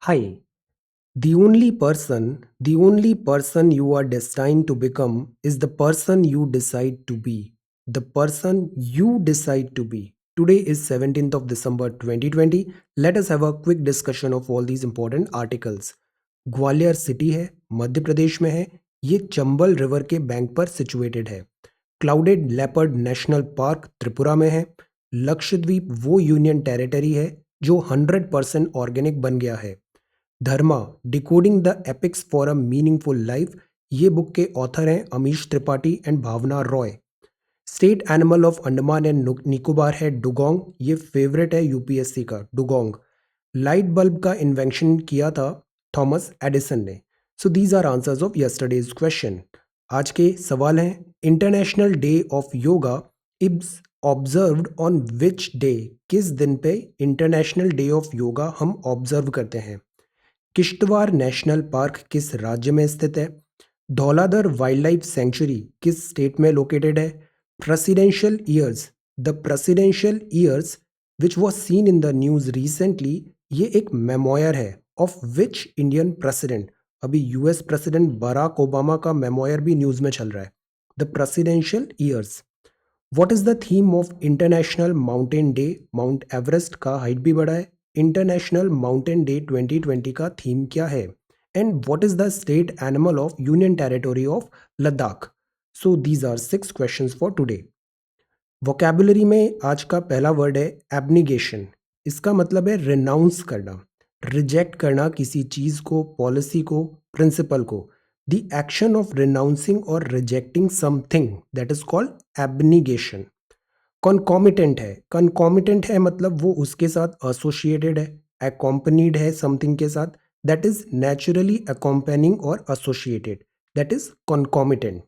Hi, the only person you are destined to become is the person you decide to be. The person you decide to be. Today is 17th of December 2020. Let us have a quick discussion of all these important articles. Gwalior city है, मध्य प्रदेश में है। ये Chambal river के bank पर situated है। Clouded leopard national park Tripura में है। लक्षद्वीप वो यूनियन टेरिटरी है जो 100% ऑर्गेनिक बन गया है। Dharma decoding the epics for a meaningful life, ये बुक के ऑथर हैं Amish Tripathi and Bhavna Roy. State animal of Andaman and Nicobar है डुगोंग, ये फेवरेट है यूपीएससी का डुगोंग। लाइट बल्ब का इन्वेंशन किया था थॉमस एडिसन ने। So these are answers of yesterday's question. आज के सवाल हैं, international day of yoga is observed on which day, किस दिन पे इंटरनेशनल डे ऑफ योगा हम ऑब्जर्व करते हैं। किश्तवाड़ नेशनल पार्क किस राज्य में स्थित है। धौलाधर वाइल्ड लाइफ सेंचुरी किस स्टेट में लोकेटेड है। Presidential years, the presidential years which was seen in the news recently, ये एक मेमोयर है ऑफ विच इंडियन प्रेसिडेंट। अभी यूएस प्रेसिडेंट बराक ओबामा का मेमोयर भी न्यूज में चल रहा है। The presidential years. What is the theme of international mountain day. Mount Everest का हाइट भी बढ़ा है। इंटरनेशनल माउंटेन डे 2020 का थीम क्या है। And what is the state animal of union territory of Ladakh. So these are 6 questions for today. Vocabulary में आज का पहला वर्ड है एब्निगेशन। इसका मतलब है रिनाउंस करना, रिजेक्ट करना किसी चीज को, पॉलिसी को, प्रिंसिपल को। द एक्शन ऑफ रिनाउंसिंग और rejecting something, that is called abnegation. Concomitant है, कॉन्कॉमिटेंट है मतलब वो उसके साथ एसोसिएटेड है, अकॉम्पनीड है समथिंग के साथ, दैट इज नेचुरली अकॉम्पनिंग और associated, that is concomitant.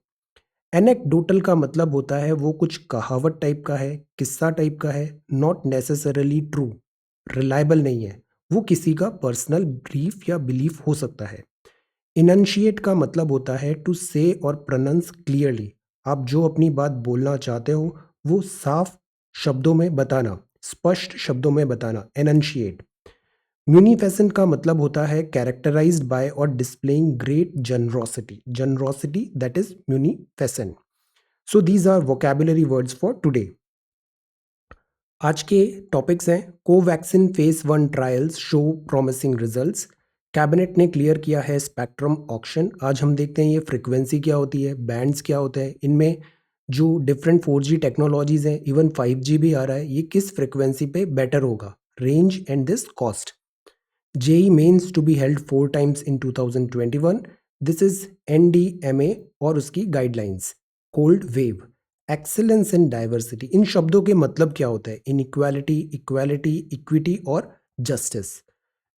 Anecdotal का मतलब होता है वो कुछ कहावत टाइप का है, किस्सा टाइप का है, नॉट नेसेसरली ट्रू, रिलायबल नहीं है, वो किसी का पर्सनल ब्रीफ या बिलीफ हो सकता है। इनंशिएट का मतलब होता है टू से और प्रोनाउंस क्लियरली, आप जो अपनी बात बोलना चाहते हो वो साफ शब्दों में बताना, स्पष्ट शब्दों में बताना, एनंशिएट। म्यूनिफेसेंट का मतलब होता है कैरेक्टराइज्ड बाय और displaying great generosity, generosity that is munificent. So these are vocabulary words for today. आज के टॉपिक्स हैं, Covaxin phase 1 trials show promising results. Cabinet ने क्लियर किया है स्पेक्ट्रम ऑक्शन। आज हम देखते हैं ये फ्रिक्वेंसी क्या होती है, बैंड्स क्या होते हैं, इनमें जो डिफरेंट 4G टेक्नोलॉजीज हैं, इवन 5G भी आ रहा है, ये किस फ्रिक्वेंसी पे बेटर होगा, range and this cost. JEE mains to be held 4 times in 2021, this is NDMA और उसकी guidelines. Cold wave, excellence in diversity, इन शब्दों के मतलब क्या होता है, इनइक्वालिटी, इक्वालिटी, इक्विटी और जस्टिस।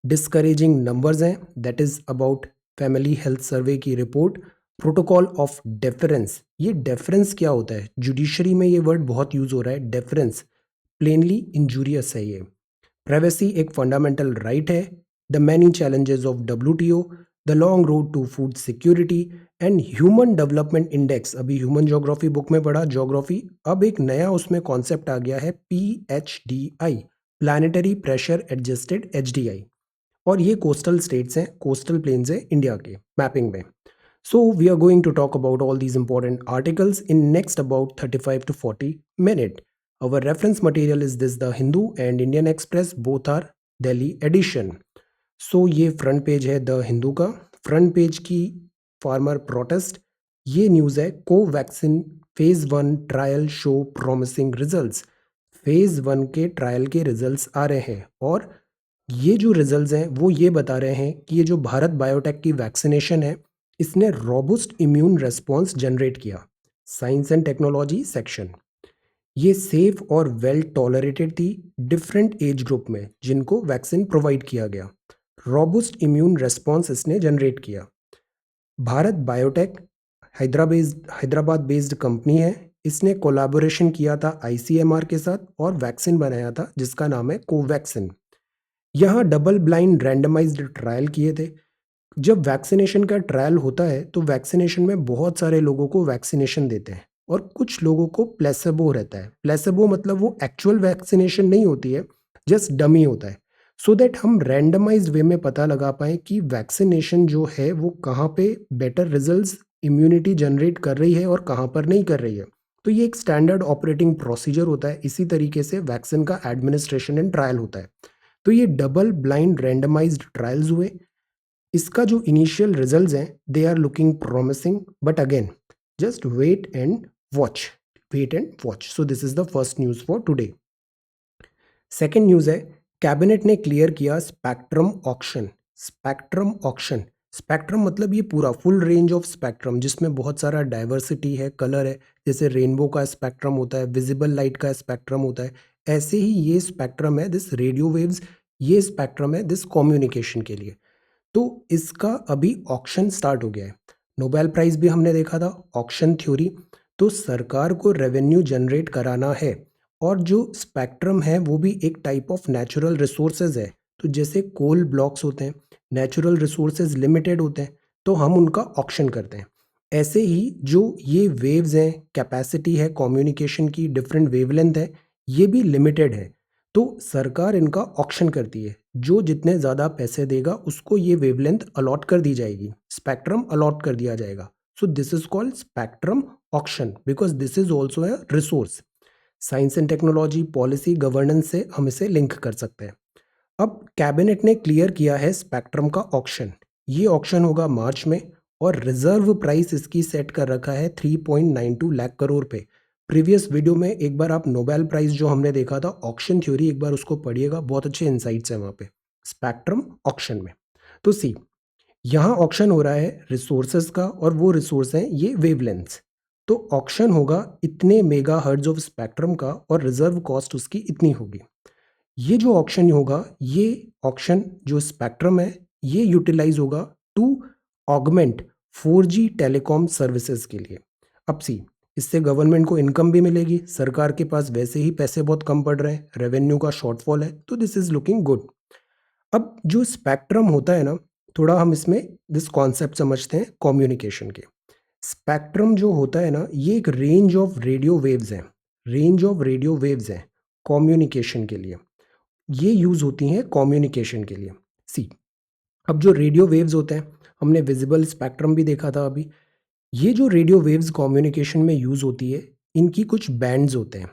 डिस्करेजिंग नंबर्स हैं, that is about family health survey की रिपोर्ट। प्रोटोकॉल ऑफ डेफरेंस, ये डेफरेंस क्या होता है, जुडिशरी में ये वर्ड बहुत यूज हो रहा है, डेफरेंस प्लेनली इंजूरियस है ये। प्राइवेसी एक फंडामेंटल राइट है। The many challenges of WTO, the long road to food security and human development index. अभी ह्यूमन ज्योग्राफी बुक में पढ़ा ज्योग्राफी, अब एक नया उसमें कॉन्सेप्ट आ गया है PHDI, planetary pressure adjusted HDI। और ये कोस्टल स्टेट्स हैं, कोस्टल प्लेन्स हैं इंडिया के मैपिंग में। So we are going to talk about all these important articles in next about 35 to 40 minutes. Our reference material is this, The Hindu and Indian Express, both are Delhi edition. सो ये front page है the Hindu का। Front page की farmer protest, ये news है Covaxin phase 1 trial show promising results. Phase 1 के trial के results आ रहे हैं और ये जो रिजल्ट्स हैं वो ये बता रहे हैं कि ये जो भारत बायोटेक की वैक्सीनेशन है, इसने रोबस्ट इम्यून रेस्पॉन्स जनरेट किया। साइंस एंड टेक्नोलॉजी सेक्शन, ये सेफ और वेल टॉलरेटेड थी डिफरेंट एज ग्रुप में जिनको वैक्सीन प्रोवाइड किया गया। रोबस्ट इम्यून रेस्पॉन्स इसने जनरेट किया। Bharat biotech Hyderabad based company है, इसने कोलैबोरेशन किया था ICMR के साथ और वैक्सीन बनाया था जिसका नाम है कोवैक्सिन। यहाँ डबल ब्लाइंड रैंडमाइज्ड ट्रायल किए थे। जब वैक्सीनेशन का ट्रायल होता है तो वैक्सीनेशन में बहुत सारे लोगों को वैक्सीनेशन देते हैं और कुछ लोगों को प्लेसेबो रहता है। प्लेसेबो मतलब वो एक्चुअल वैक्सीनेशन नहीं होती है, जस्ट डमी होता है। सो दैट हम रैंडमाइज्ड वे में पता लगा पाएँ कि वैक्सीनेशन जो है वो कहाँ पे बेटर रिजल्ट्स इम्यूनिटी जनरेट कर रही है और कहाँ पर नहीं कर रही है। तो ये एक स्टैंडर्ड ऑपरेटिंग प्रोसीजर होता है। इसी तरीके से वैक्सीन का एडमिनिस्ट्रेशन एंड ट्रायल होता है। तो ये डबल ब्लाइंड रैंडमाइज्ड ट्रायल्स हुए। इसका जो इनिशियल रिजल्ट्स हैं they are looking promising, but again just wait and watch, wait and watch. So this is the first news for today. Second news है, cabinet ने क्लियर किया spectrum auction. Spectrum auction, spectrum मतलब ये पूरा full range of spectrum जिसमें बहुत सारा diversity है, कलर है। जैसे रेनबो का स्पेक्ट्रम होता है, विजिबल लाइट का स्पेक्ट्रम होता है, ऐसे ही ये स्पेक्ट्रम है दिस रेडियो वेव्स, ये स्पेक्ट्रम है दिस कम्युनिकेशन के लिए। तो इसका अभी ऑक्शन स्टार्ट हो गया है। नोबेल प्राइज भी हमने देखा था, ऑक्शन थ्योरी। तो सरकार को रेवेन्यू जनरेट कराना है, और जो स्पेक्ट्रम है वो भी एक टाइप ऑफ नेचुरल रिसोर्सेज है। तो जैसे कोल ब्लॉक्स होते हैं, नेचुरल रिसोर्सेज लिमिटेड होते हैं, तो हम उनका ऑक्शन करते हैं। ऐसे ही जो ये वेव्स हैं, कैपेसिटी है कम्युनिकेशन की, डिफरेंट वेवलेंथ है, ये भी लिमिटेड है। तो सरकार इनका ऑक्शन करती है, जो जितने ज़्यादा पैसे देगा उसको ये वेवलेंथ अलॉट कर दी जाएगी, स्पेक्ट्रम अलॉट कर दिया जाएगा। सो this is called spectrum auction because this is also a resource. Science and technology, policy, governance से हम इसे लिंक कर सकते हैं। अब कैबिनेट ने क्लियर किया है स्पेक्ट्रम का ऑक्शन। ये ऑक्शन होगा मार्च में, और रिजर्व प्राइस इसकी सेट कर रखा है 3.92 लाख करोड़ पे। प्रीवियस वीडियो में एक बार आप नोबेल प्राइज जो हमने देखा था ऑक्शन थ्योरी, एक बार उसको पढ़िएगा, बहुत अच्छे इंसाइट्स हैं वहाँ पे स्पेक्ट्रम ऑक्शन में। तो सी, यहाँ ऑक्शन हो रहा है रिसोर्सेज का, और वो रिसोर्स हैं ये वेवलेंथ्स। तो ऑक्शन होगा इतने मेगा हर्ट्ज ऑफ स्पेक्ट्रम का, और रिजर्व कॉस्ट उसकी इतनी होगी। ये जो ऑक्शन होगा, ये ऑक्शन जो स्पेक्ट्रम है, ये यूटिलाइज होगा to augment 4G telecom services के लिए। अब सी, इससे गवर्नमेंट को इनकम भी मिलेगी, सरकार के पास वैसे ही पैसे बहुत कम पड़ रहे हैं, रेवेन्यू का शॉर्टफॉल है, तो दिस इज लुकिंग गुड। अब जो स्पेक्ट्रम होता है ना, थोड़ा हम इसमें दिस कॉन्सेप्ट समझते हैं कम्युनिकेशन के। स्पेक्ट्रम जो होता है ना, ये एक रेंज ऑफ रेडियो वेव्स हैं, रेंज ऑफ रेडियो वेव्स हैं कम्युनिकेशन के लिए। ये यूज़ होती हैं कम्युनिकेशन के लिए। सी, अब जो रेडियो वेव्स होते हैं, हमने विजिबल स्पेक्ट्रम भी देखा था अभी। ये जो रेडियो वेव्स कम्युनिकेशन में यूज़ होती है, इनकी कुछ बैंड्स होते हैं।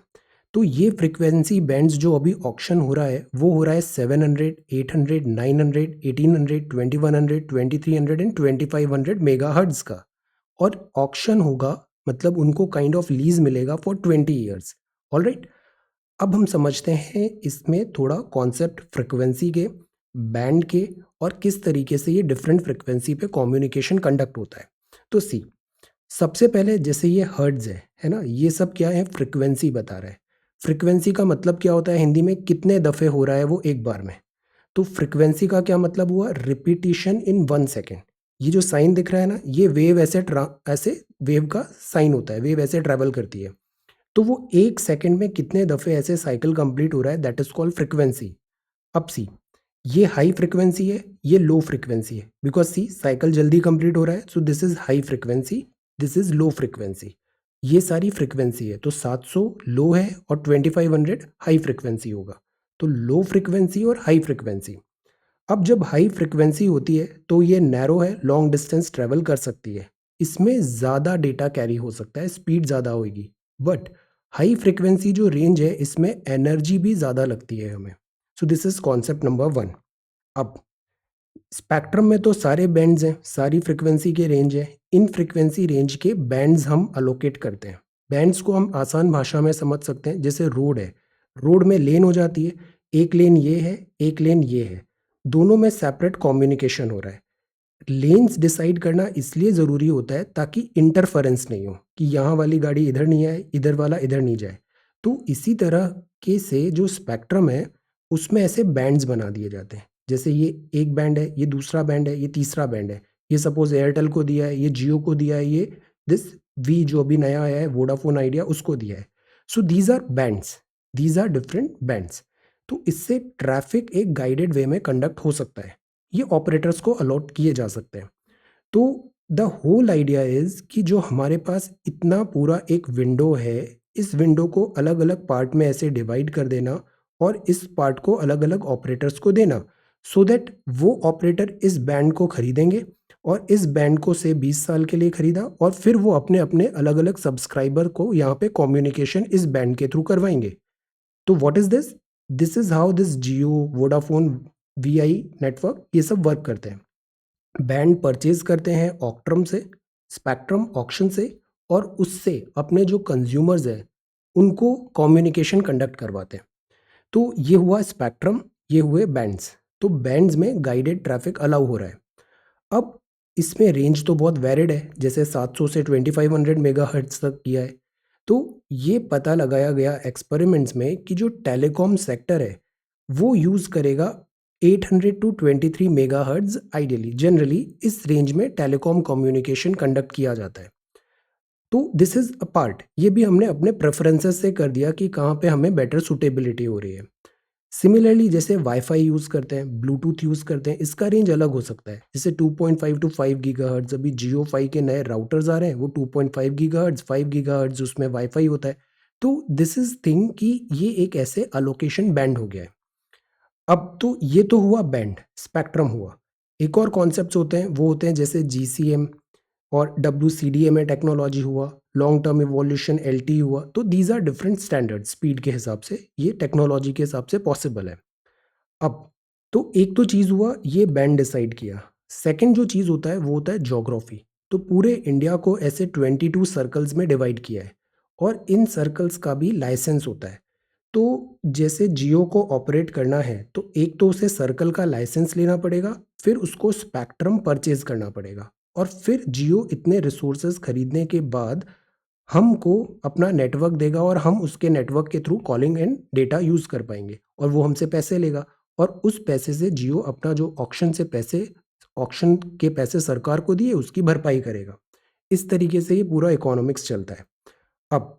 तो ये फ्रीक्वेंसी बैंड्स जो अभी ऑक्शन हो रहा है, वो हो रहा है 700, 800, 900, 1800, 2100, 2300 एंड 2500 मेगाहर्ट्ज का। और ऑक्शन होगा, मतलब उनको काइंड ऑफ लीज मिलेगा फॉर 20 ईयर्स। ऑलराइट, अब हम समझते हैं इसमें थोड़ा कॉन्सेप्ट फ्रिक्वेंसी के, बैंड के, और किस तरीके से ये डिफरेंट फ्रिक्वेंसी पे कम्युनिकेशन कंडक्ट होता है। तो सी, सबसे पहले जैसे ये हर्ट्ज है ना, ये सब क्या है, फ्रिक्वेंसी बता रहा है। फ्रिक्वेंसी का मतलब क्या होता है हिंदी में, कितने दफ़े हो रहा है वो एक बार में। तो फ्रिक्वेंसी का क्या मतलब हुआ, रिपीटिशन इन 1 सेकेंड। ये जो साइन दिख रहा है ना, ये वेव ऐसे ऐसे वेव का साइन होता है, वेव ऐसे ट्रैवल करती है। तो वो 1 सेकेंड में कितने दफ़े ऐसे साइकिल कंप्लीट हो रहा है, दैट इज कॉल्ड फ्रिक्वेंसी। अब सी, ये हाई फ्रिक्वेंसी है, ये लो फ्रिक्वेंसी है, बिकॉज सी साइकिल जल्दी कंप्लीट हो रहा है, so this is high frequency, this is low frequency. ये सारी फ्रिक्वेंसी है, तो 700 लो है और 2500 हाई फ्रिक्वेंसी होगा। तो लो फ्रिक्वेंसी और हाई फ्रिक्वेंसी। अब जब हाई फ्रिक्वेंसी होती है तो ये नैरो है, लॉन्ग डिस्टेंस ट्रेवल कर सकती है, इसमें ज़्यादा डेटा कैरी हो सकता है, स्पीड ज़्यादा होगी। बट हाई फ्रिक्वेंसी जो रेंज है, इसमें एनर्जी भी ज़्यादा लगती है हमें। सो दिस इज कॉन्सेप्ट नंबर 1। अब स्पेक्ट्रम में तो सारे बैंड्स हैं, सारी फ्रिक्वेंसी के रेंज है। इन फ्रिक्वेंसी रेंज के बैंड्स हम अलोकेट करते हैं। बैंड्स को हम आसान भाषा में समझ सकते हैं, जैसे रोड है, रोड में लेन हो जाती है, एक लेन ये है, एक लेन ये है, दोनों में सेपरेट कम्युनिकेशन हो रहा है। लेन्स डिसाइड करना इसलिए ज़रूरी होता है ताकि इंटरफेरेंस नहीं हो, कि यहाँ वाली गाड़ी इधर नहीं आए, इधर वाला इधर नहीं जाए। तो इसी तरह के से जो स्पेक्ट्रम है, उसमें ऐसे बैंड्स बना दिए जाते हैं। जैसे ये एक बैंड है, ये दूसरा बैंड है, ये तीसरा बैंड है। ये सपोज एयरटेल को दिया है, ये जियो को दिया है, ये दिस वी जो अभी नया आया है वोडाफोन आइडिया उसको दिया है। So these are bands, these are different bands. तो इससे ट्रैफिक एक गाइडेड वे में कंडक्ट हो सकता है, ये ऑपरेटर्स को अलॉट किए जा सकते हैं। तो द होल आइडिया इज कि जो हमारे पास इतना पूरा एक विंडो है, इस विंडो को अलग अलग पार्ट में ऐसे डिवाइड कर देना, और इस पार्ट को अलग अलग ऑपरेटर्स को देना, सो दैट वो ऑपरेटर इस बैंड को खरीदेंगे और इस बैंड को से 20 साल के लिए खरीदा और फिर वो अपने अपने अलग अलग सब्सक्राइबर को यहाँ पे कम्युनिकेशन इस बैंड के थ्रू करवाएंगे। तो what is this? This is how this Jio, Vodafone, VI network ये सब वर्क करते हैं। बैंड परचेज करते हैं ऑक्ट्रम से, स्पेक्ट्रम ऑक्शन से, और उससे अपने जो कंज्यूमर्स हैं उनको कम्युनिकेशन कंडक्ट करवाते हैं। तो ये हुआ स्पेक्ट्रम, ये हुए बैंड्स। तो बैंड्स में गाइडेड ट्रैफिक अलाउ हो रहा है। अब इसमें रेंज तो बहुत वैरिड है, जैसे 700 से 2500 मेगाहर्ट्ज तक किया है। तो ये पता लगाया गया एक्सपेरिमेंट्स में कि जो टेलीकॉम सेक्टर है वो यूज़ करेगा 800 टू 23 मेगाहर्ट्ज। आइडियली जनरली इस रेंज में टेलीकॉम कम्युनिकेशन कंडक्ट किया जाता है। तो दिस इज़ अ पार्ट, ये भी हमने अपने प्रेफरेंसेस से कर दिया कि कहाँ पे हमें बेटर सुटेबिलिटी हो रही है। सिमिलरली जैसे वाईफाई यूज़ करते हैं, ब्लूटूथ यूज़ करते हैं, इसका रेंज अलग हो सकता है। जैसे 2.5 टू 5 गीगाहर्ट्ज़, अभी जियो फाई के नए राउटर्स आ रहे हैं, वो 2.5 गीगाहर्ट्ज़, 5 गीगाहर्ट्ज़ उसमें वाईफाई होता है। तो दिस इज़ थिंग कि ये एक ऐसे अलोकेशन बैंड हो गया है। अब तो ये तो हुआ बैंड, स्पेक्ट्रम हुआ। एक और कॉन्सेप्ट्स होते हैं, वो होते हैं जैसे जीसीएम और डब्ल्यूसीडीएमए टेक्नोलॉजी हुआ, लॉन्ग टर्म इवोल्यूशन एलटी हुआ। तो these are different standard, speed के हिसाब से ये टेक्नोलॉजी के हिसाब से पॉसिबल है। अब तो एक तो चीज़ हुआ, ये बैंड डिसाइड किया। सेकंड जो चीज़ होता है वो होता है ज्योग्राफी। तो पूरे इंडिया को ऐसे 22 सर्कल्स में डिवाइड किया है और इन सर्कल्स का भी लाइसेंस होता है। तो जैसे जियो को ऑपरेट करना है तो एक तो उसे सर्कल का लाइसेंस लेना पड़ेगा, फिर उसको स्पेक्ट्रम परचेज करना पड़ेगा, और फिर जियो इतने रिसोर्सेज खरीदने के बाद हमको अपना नेटवर्क देगा और हम उसके नेटवर्क के through calling and data use कर पाएंगे और वो हमसे पैसे लेगा। और उस पैसे से जियो अपना जो ऑक्शन से पैसे, ऑक्शन के पैसे सरकार को दिए उसकी भरपाई करेगा। इस तरीके से ये पूरा इकोनॉमिक्स चलता है। अब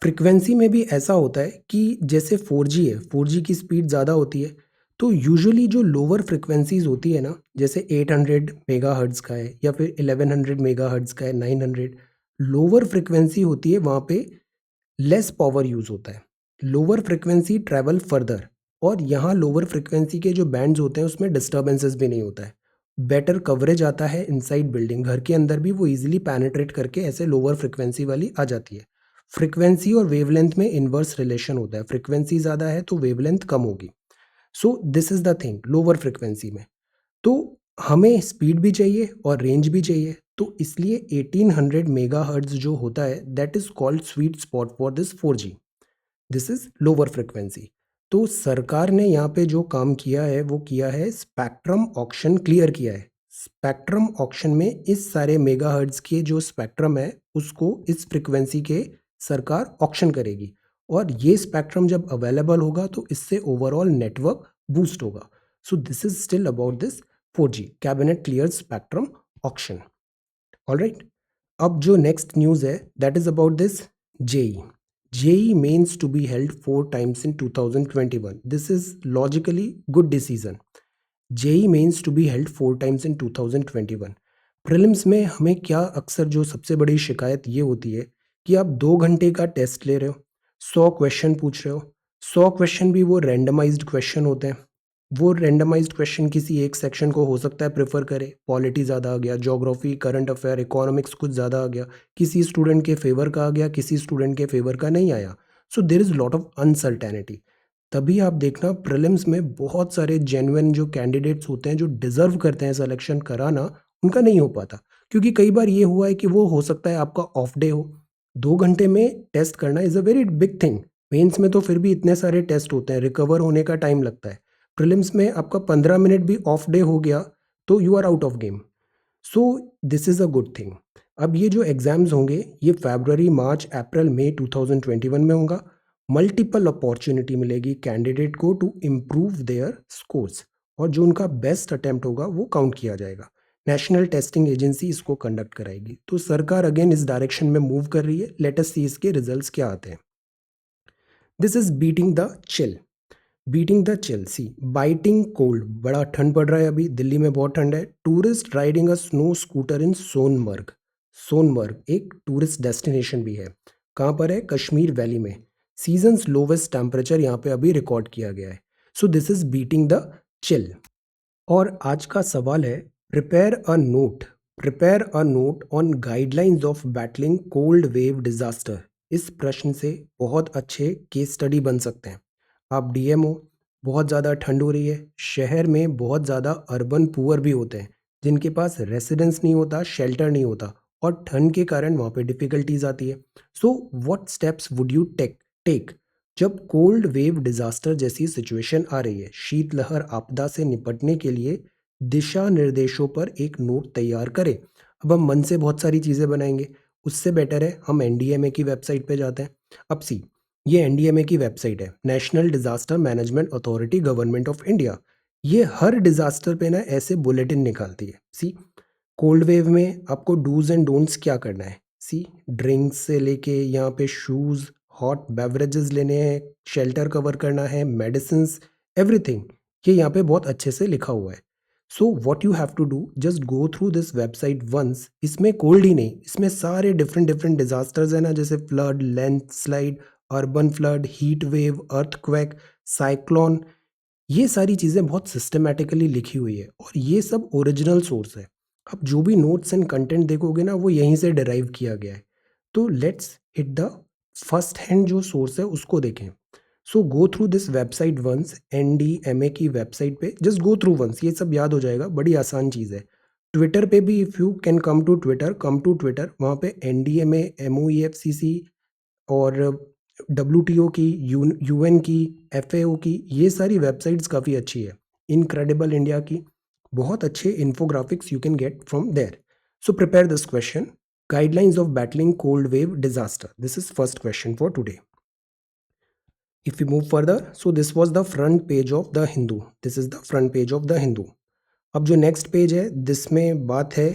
फ्रीक्वेंसी में भी ऐसा होता है कि जैसे 4G है, 4G की स्पीड ज़्यादा होती है। तो यूजुअली जो लोअर फ्रिक्वेंसीज होती है ना, जैसे 800 मेगाहर्ट्ज़ का है या फिर 1100 मेगाहर्ट्ज़ का है, 900 लोअर फ्रिक्वेंसी होती है, वहाँ पे लेस पावर यूज़ होता है। लोअर फ्रिक्वेंसी ट्रैवल फर्दर, और यहाँ लोअर फ्रिक्वेंसी के जो बैंड्स होते हैं उसमें डिस्टर्बेंसेस भी नहीं होता है। बेटर कवरेज आता है इनसाइड बिल्डिंग, घर के अंदर भी वो इजीली पैनेट्रेट करके ऐसे लोअर फ्रिक्वेंसी वाली आ जाती है। फ्रिक्वेंसी और वेवलेंथ में इनवर्स रिलेशन होता है, फ्रिक्वेंसी ज़्यादा है तो वेवलेंथ कम होगी। सो this is the thing lower frequency में। तो हमें स्पीड भी चाहिए और रेंज भी चाहिए, तो इसलिए 1800 मेगाहर्ट्ज़ जो होता है that is called sweet spot for this 4G। This is lower frequency. तो सरकार ने यहाँ पे जो काम किया है वो किया है, स्पेक्ट्रम ऑक्शन क्लियर किया है। स्पेक्ट्रम ऑक्शन में इस सारे मेगाहर्ट्ज़ के जो स्पेक्ट्रम है उसको इस फ्रिक्वेंसी के सरकार ऑक्शन करेगी, और ये स्पेक्ट्रम जब अवेलेबल होगा तो इससे ओवरऑल नेटवर्क बूस्ट होगा। So this is still about this 4G cabinet clear spectrum auction. Alright, अब जो नेक्स्ट न्यूज़ है that is about this JEE. JEE means to be held 4 times in 2021. This is logically good decision. JEE means to be held 4 times in 2021. Prelims में हमें क्या अक्सर जो सबसे बड़ी शिकायत ये होती है कि आप 2 घंटे का टेस्ट ले रहे हो, 100 क्वेश्चन पूछ रहे हो, 100 क्वेश्चन भी वो रैंडमाइज्ड क्वेश्चन होते हैं। वो रैंडमाइज्ड क्वेश्चन किसी एक सेक्शन को हो सकता है प्रेफर करे, पॉलिटी ज़्यादा आ गया, ज्योग्राफी, करंट अफेयर, इकोनॉमिक्स कुछ ज़्यादा आ गया, किसी स्टूडेंट के फेवर का आ गया, किसी स्टूडेंट के फेवर का नहीं आया। So there is lot of uncertainty. तभी आप देखना प्रीलिम्स में बहुत सारे जेन्युइन जो कैंडिडेट्स होते हैं जो डिज़र्व करते हैं सिलेक्शन कराना, उनका नहीं हो पाता। क्योंकि कई बार ये हुआ है कि वो हो सकता है आपका ऑफ डे हो, 2 घंटे में टेस्ट करना is a very big thing. Mains में तो फिर भी इतने सारे टेस्ट होते हैं, रिकवर होने का टाइम लगता है। प्रीलिम्स में आपका 15 मिनट भी ऑफ डे हो गया तो you are out of game. So this is a good thing. अब ये जो एग्ज़ाम्स होंगे ये फरवरी, मार्च, अप्रैल, मई 2021 में होगा। मल्टीपल अपॉर्चुनिटी मिलेगी कैंडिडेट को टू इम्प्रूव देयर स्कोर्स, और जो उनका बेस्ट अटेम्प्ट होगा वो काउंट किया जाएगा। नेशनल टेस्टिंग एजेंसी इसको कंडक्ट कराएगी। तो सरकार अगेन इस डायरेक्शन में मूव कर रही है। लेट अस सी इसके रिजल्ट्स क्या आते हैं। This is beating the chill. Beating the chill, see biting cold, बड़ा ठंड पड़ रहा है अभी, दिल्ली में बहुत ठंड है। Tourist riding a snow scooter in Sonmarg. Sonmarg एक टूरिस्ट डेस्टिनेशन भी है। कहाँ पर है? कश्मीर वैली में। सीजन्स लोवेस्ट टेम्परेचर यहाँ पे अभी रिकॉर्ड किया गया है. So this is beating the chill. और आज का सवाल है, prepare a note on guidelines of battling cold wave disaster. इस प्रश्न से बहुत अच्छे केस स्टडी बन सकते हैं. आप डीएम हो, बहुत ज़्यादा ठंड हो रही है, शहर में बहुत ज़्यादा अर्बन पुअर भी होते हैं जिनके पास रेसिडेंस नहीं होता, शेल्टर नहीं होता, और ठंड के कारण वहाँ पे डिफिकल्टीज आती है. So what steps would you take जब कोल्ड वेव डिजास्टर जैसी सिचुएशन आ रही है? शीतलहर आपदा से निपटने के लिए दिशा निर्देशों पर एक नोट तैयार करें. अब हम मन से बहुत सारी चीज़ें बनाएंगे, उससे बेटर है हम एनडीएमए की वेबसाइट पे जाते हैं. अब सी, ये एनडीएमए की वेबसाइट है, national disaster management authority, government of India. ये हर डिजास्टर पे ना ऐसे बुलेटिन निकालती है. सी, कोल्ड वेव में आपको डूज एंड डोंट्स क्या करना है. सी, ड्रिंक्स से लेके यहाँ पे शूज़, हॉट बेवरेजेस लेने हैं, शेल्टर कवर करना है, मेडिसिन, एवरीथिंग, ये यहाँ पे बहुत अच्छे से लिखा हुआ है. So what you have to do, just go through this website once. इसमें कोल्ड ही नहीं, इसमें सारे डिफरेंट डिफरेंट डिजास्टर्स है ना, जैसे flood, landslide, urban flood, heat wave, earthquake, cyclone, ये सारी चीज़ें बहुत सिस्टमेटिकली लिखी हुई है और ये सब ओरिजिनल सोर्स है. आप जो भी नोट्स एंड कंटेंट देखोगे ना, वो यहीं से डिराइव किया गया है. तो let's hit the first hand जो सोर्स है उसको देखें. So go through this website once, NDMA की वेबसाइट पे जस्ट गो थ्रू वंस, ये सब याद हो जाएगा, बड़ी आसान चीज़ है. ट्विटर पे भी, if you can come to Twitter, वहाँ पे एनडीएमए, एमओईएफसीसी और डब्ल्यूटीओ की, यूएन की, एफएओ की, ये सारी वेबसाइट्स काफ़ी अच्छी है. इनक्रेडिबल इंडिया की, बहुत अच्छे infographics you can get from there. So prepare this question, guidelines of battling cold wave disaster. This is first question for today. If we move further, so this was the front page of the Hindu. This is the front page of the Hindu. अब जो next page है, जिसमें बात है,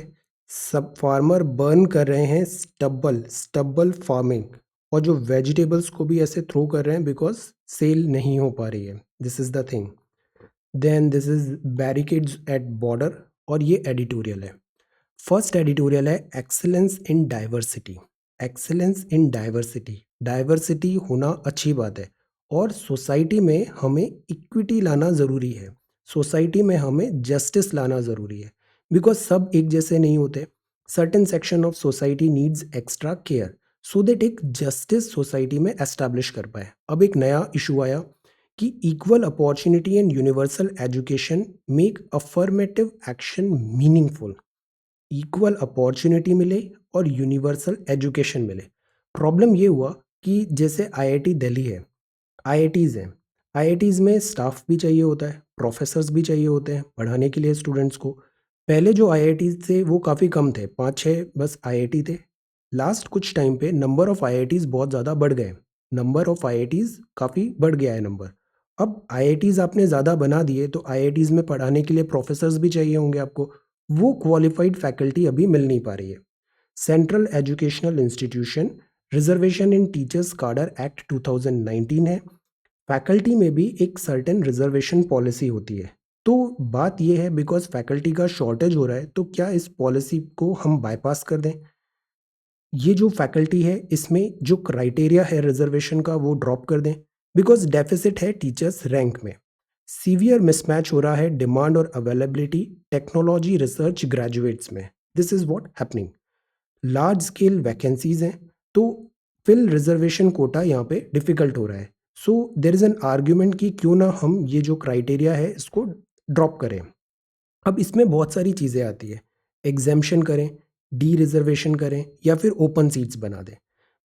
सब farmer burn कर रहे हैं स्टब्बल फार्मिंग, और जो वेजिटेबल्स को भी ऐसे थ्रो कर रहे हैं बिकॉज सेल नहीं हो पा रही है. This is the thing. Then this is barricades at border, और ये एडिटोरियल है. फर्स्ट एडिटोरियल है, excellence in diversity. Excellence in diversity, diversity होना अच्छी बात है, और सोसाइटी में हमें इक्विटी लाना ज़रूरी है, सोसाइटी में हमें जस्टिस लाना ज़रूरी है, बिकॉज सब एक जैसे नहीं होते. Certain section of society needs extra care so that एक जस्टिस सोसाइटी में एस्टैब्लिश कर पाए. अब एक नया इशू आया कि equal opportunity and universal education make affirmative action meaningful. Equal opportunity मिले और यूनिवर्सल एजुकेशन मिले. प्रॉब्लम ये हुआ कि जैसे आईआईटी दिल्ली है, आईआईटीज़ हैं, आईआईटीज़ में स्टाफ भी चाहिए होता है, प्रोफेसर्स भी चाहिए होते हैं पढ़ाने के लिए स्टूडेंट्स को. पहले जो आईआईटीज़ थे वो काफ़ी कम थे, 5-6 बस आईआईटी थे. लास्ट कुछ टाइम पे नंबर ऑफ़ आईआईटीज़ बहुत ज़्यादा बढ़ गए, नंबर ऑफ़ आईआईटीज़ काफ़ी बढ़ गया है नंबर. अब आईआईटीज़ आपने ज़्यादा बना दिए तो आईआईटीज़ में पढ़ाने के लिए प्रोफेसर्स भी चाहिए होंगे आपको, वो क्वालिफाइड फैकल्टी अभी मिल नहीं पा रही है. सेंट्रल एजुकेशनल इंस्टीट्यूशन रिजर्वेशन इन टीचर्स काडर एक्ट 2019 है. फैकल्टी में भी एक सर्टेन रिजर्वेशन पॉलिसी होती है. तो बात यह है, बिकॉज फैकल्टी का शॉर्टेज हो रहा है, तो क्या इस पॉलिसी को हम बाईपास कर दें? ये जो फैकल्टी है, इसमें जो क्राइटेरिया है रिजर्वेशन का वो ड्रॉप कर दें, बिकॉज डेफिसिट है टीचर्स रैंक में. सीवियर मिसमैच हो रहा है डिमांड और अवेलेबिलिटी टेक्नोलॉजी रिसर्च ग्रेजुएट्स में. This is what happening. Large scale vacancies हैं, तो फिल रिजर्वेशन कोटा यहाँ पे डिफिकल्ट हो रहा है. सो देर इज़ एन आर्ग्यूमेंट कि क्यों ना हम ये जो क्राइटेरिया है इसको ड्रॉप करें. अब इसमें बहुत सारी चीज़ें आती है, एग्जेम्पशन करें, डी रिजर्वेशन करें, या फिर ओपन सीट्स बना दें.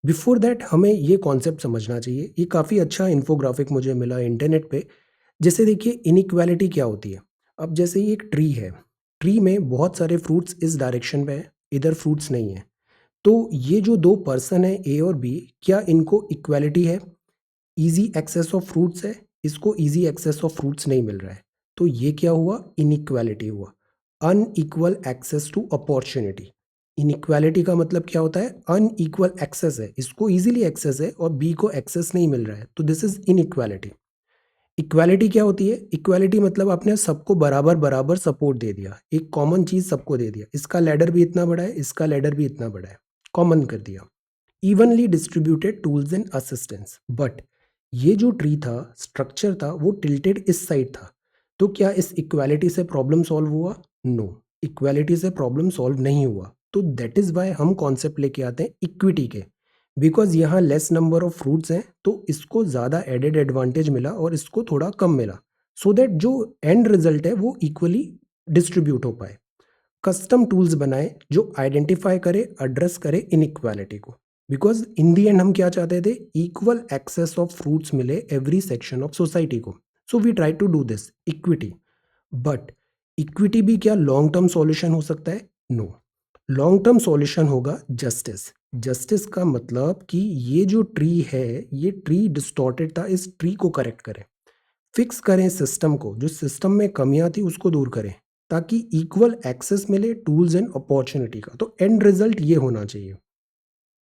बिफोर दैट हमें ये कॉन्सेप्ट समझना चाहिए. ये काफ़ी अच्छा इन्फोग्राफिक मुझे मिला इंटरनेट पे. जैसे देखिए, इनइक्वालिटी क्या होती है. अब जैसे ये एक ट्री है, ट्री में बहुत सारे फ्रूट्स इस डायरेक्शन पे है, इधर फ्रूट्स नहीं है. तो ये जो दो पर्सन है ए और बी, क्या इनको इक्वालिटी है? ईजी एक्सेस ऑफ फ्रूट्स है, इसको ईजी एक्सेस ऑफ फ्रूट्स नहीं मिल रहा है. तो ये क्या हुआ? इनइक्वालिटी हुआ, unequal access to opportunity. Inequality का मतलब क्या होता है? अनइक्वल एक्सेस है, इसको इजीली एक्सेस है और बी को एक्सेस नहीं मिल रहा है, तो दिस इज इनइक्वालिटी. इक्वालिटी क्या होती है? इक्वालिटी मतलब आपने सबको बराबर बराबर सपोर्ट दे दिया, एक कॉमन चीज सबको दे दिया, इसका लैडर भी इतना बड़ा है, इसका लैडर भी इतना बड़ा है, कॉमन कर दिया. Evenly distributed tools and assistance. But ये जो ट्री था, स्ट्रक्चर था, वो टिल्टेड इस साइड था। तो क्या इस इक्वालिटी से प्रॉब्लम सॉल्व हुआ? नो, इक्वालिटी से प्रॉब्लम सॉल्व नहीं हुआ। तो दैट इज वाई हम कॉन्सेप्ट लेके आते हैं इक्विटी के। बिकॉज यहाँ लेस नंबर ऑफ फ्रूट्स हैं तो इसको ज़्यादा एडेड एडवांटेज मिला और इसको थोड़ा कम मिला, सो दैट जो एंड रिजल्ट है वो इक्वली डिस्ट्रीब्यूट हो पाए। कस्टम टूल्स बनाए जो आइडेंटिफाई करे, एड्रेस करे इनइक्वालिटी को। बिकॉज इन दी एंड हम क्या चाहते थे? इक्वल एक्सेस ऑफ फ्रूट्स मिले एवरी सेक्शन ऑफ सोसाइटी को। So we try to do this equity. But equity भी क्या लॉन्ग टर्म सॉल्यूशन हो सकता है? नो। लॉन्ग टर्म सॉल्यूशन होगा जस्टिस। जस्टिस का मतलब कि ये जो ट्री है, ये ट्री डिस्टॉर्टेड था, इस ट्री को करेक्ट करें, फिक्स करें सिस्टम को, जो सिस्टम में कमियां थी उसको दूर करें, ताकि इक्वल एक्सेस मिले टूल्स एंड अपॉर्चुनिटी का। तो एंड रिजल्ट ये होना चाहिए।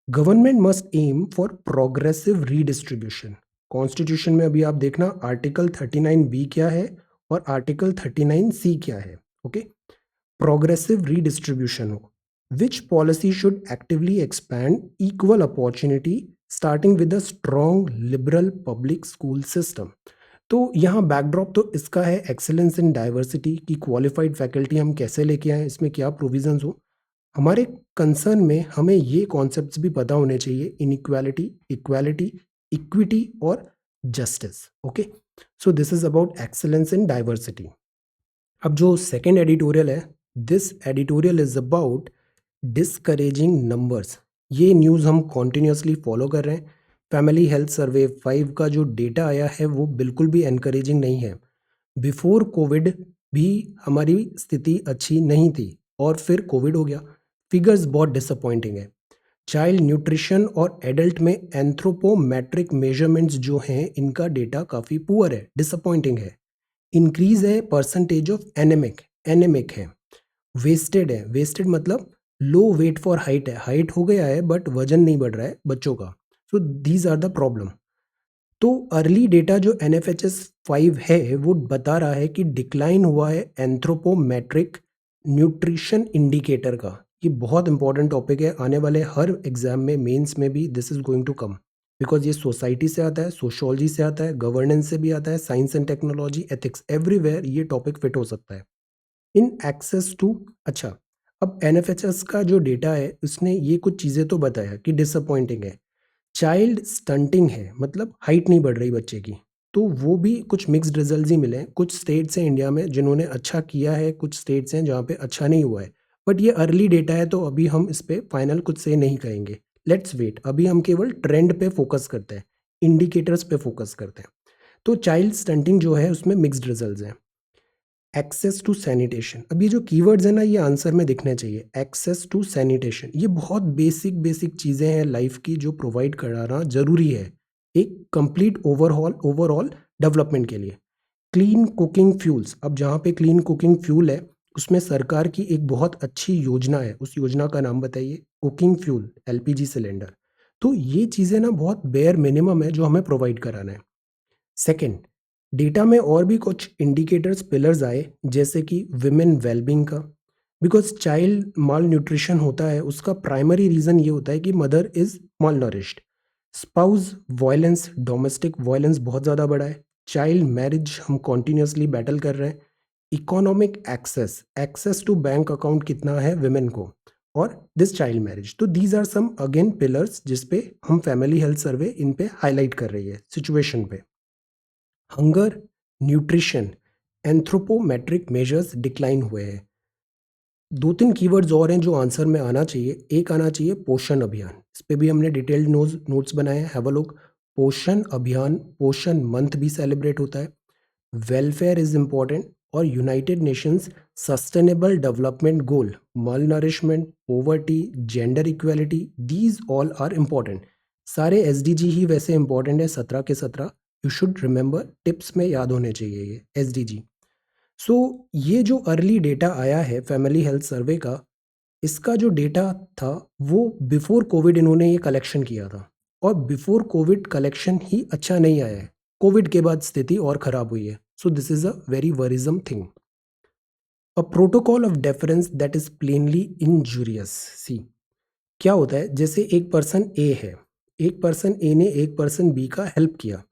Government must aim for progressive redistribution. Constitution में अभी आप देखना आर्टिकल 39B क्या है और आर्टिकल 39C क्या है। ओके, प्रोग्रेसिव रीडिस्ट्रीब्यूशन हो, विच policy should actively expand equal opportunity starting with a strong liberal public school system. तो यहाँ बैकड्रॉप तो इसका है एक्सेलेंस इन डाइवर्सिटी की, क्वालिफाइड फैकल्टी हम कैसे लेके आए, इसमें क्या प्रोविजंस हो। हमारे कंसर्न में हमें ये कॉन्सेप्ट्स भी पता होने चाहिए, इनइक्वालिटी, इक्वालिटी, इक्विटी और justice. Okay, so this is about excellence in diversity. अब जो सेकेंड एडिटोरियल है, this editorial is about discouraging numbers. ये न्यूज़ हम कॉन्टिन्यूसली फॉलो कर रहे हैं। फैमिली हेल्थ सर्वे 5 का जो डेटा आया है वो बिल्कुल भी एनकरेजिंग नहीं है। बिफोर कोविड भी हमारी स्थिति अच्छी नहीं थी और फिर कोविड हो गया। फिगर्स बहुत डिसअपॉइंटिंग है। चाइल्ड न्यूट्रिशन और एडल्ट में एंथ्रोपोमेट्रिक मेजरमेंट्स जो हैं इनका डेटा काफ़ी पुअर है, डिसअपॉइंटिंग है। इंक्रीज है परसेंटेज ऑफ एनेमिक, एनेमिक है। वेस्टेड है, वेस्टेड मतलब लो वेट फॉर हाइट है, हाइट हो गया है बट वजन नहीं बढ़ रहा है बच्चों का। So these are the problem. तो अर्ली डेटा जो NFHS 5 है वो बता रहा है कि डिक्लाइन हुआ है एंथ्रोपोमेट्रिक न्यूट्रिशन इंडिकेटर का। ये बहुत इंपॉर्टेंट टॉपिक है, आने वाले हर एग्जाम में, मेंस में भी this is going to come. Because ये सोसाइटी से आता है, सोशोलॉजी से आता है, गवर्नेंस से भी आता है, science and technology, ethics, everywhere ये टॉपिक फिट हो सकता है। इन एक्सेस टू, अच्छा, अब NFHS का जो डेटा है उसने ये कुछ चीज़ें तो बताया कि डिसअपॉइंटिंग है। चाइल्ड स्टंटिंग है, मतलब हाइट नहीं बढ़ रही बच्चे की। तो वो भी कुछ मिक्स्ड रिजल्ट्स ही मिले हैं। कुछ स्टेट्स हैं इंडिया में जिन्होंने अच्छा किया है, कुछ स्टेट्स हैं जहाँ पे अच्छा नहीं हुआ है। बट ये अर्ली डेटा है तो अभी हम इस पे फाइनल कुछ से नहीं कहेंगे। लेट्स वेट, अभी हम केवल ट्रेंड पे फोकस करते हैं, इंडिकेटर्स पे फोकस करते हैं। तो चाइल्ड स्टंटिंग जो है उसमें मिक्स्ड रिजल्ट्स हैं। एक्सेस टू सैनिटेशन, अब ये जो कीवर्ड्स है ना ये आंसर में दिखने चाहिए। एक्सेस टू सैनिटेशन, ये बहुत बेसिक बेसिक चीज़ें हैं लाइफ की जो प्रोवाइड कराना ज़रूरी है एक कंप्लीट ओवरऑल डेवलपमेंट के लिए। क्लीन कुकिंग फ्यूल्स, अब जहाँ पे क्लीन कुकिंग फ्यूल है उसमें सरकार की एक बहुत अच्छी योजना है, उस योजना का नाम बताइए। Cooking fuel, LPG cylinder. तो ये चीज़ें ना बहुत बेयर मिनिमम है जो हमें प्रोवाइड कराना है। सेकेंड, डेटा में और भी कुछ इंडिकेटर्स, पिलर्स आए, जैसे कि विमेन वेलबींग का। बिकॉज चाइल्ड माल न्यूट्रिशन होता है उसका प्राइमरी रीज़न ये होता है कि mother is malnourished. Spouse violence, domestic violence बहुत ज़्यादा बढ़ा है। चाइल्ड मैरिज हम कॉन्टिन्यूसली बैटल कर रहे हैं। Economic access, access to bank account कितना है विमेन को, और दिस चाइल्ड मैरिज। तो these are some again pillars जिस पे हम फैमिली हेल्थ सर्वे इन पे हाईलाइट कर रही है सिचुएशन पे। Hunger, nutrition, anthropometric measures decline हुए हैं। दो तीन कीवर्ड्स और हैं जो आंसर में आना चाहिए। एक आना चाहिए पोषण अभियान, इस पे भी हमने डिटेल्ड नोट्स बनाए हैं, हैव अ लुक। पोषण अभियान, पोषण मंथ भी सेलिब्रेट होता है। वेलफेयर इज इम्पॉर्टेंट, और United Nations sustainable development goal, malnourishment, poverty, gender equality, these all are important. सारे SDG ही वैसे इंपॉर्टेंट है, 17 के 17। यू शुड रिमेंबर, टिप्स में याद होने चाहिए ये SDG। सो ये जो अर्ली डेटा आया है फैमिली हेल्थ सर्वे का, इसका जो डेटा था वो बिफोर कोविड इन्होंने ये कलेक्शन किया था, और बिफोर कोविड कलेक्शन ही अच्छा नहीं आया है। कोविड के बाद स्थिति और खराब हुई है। So this is a very worrisome thing. A protocol of deference that is plainly injurious. See, क्या होता है, जैसे एक पर्सन ए है, एक पर्सन ए ने एक पर्सन बी का हेल्प किया,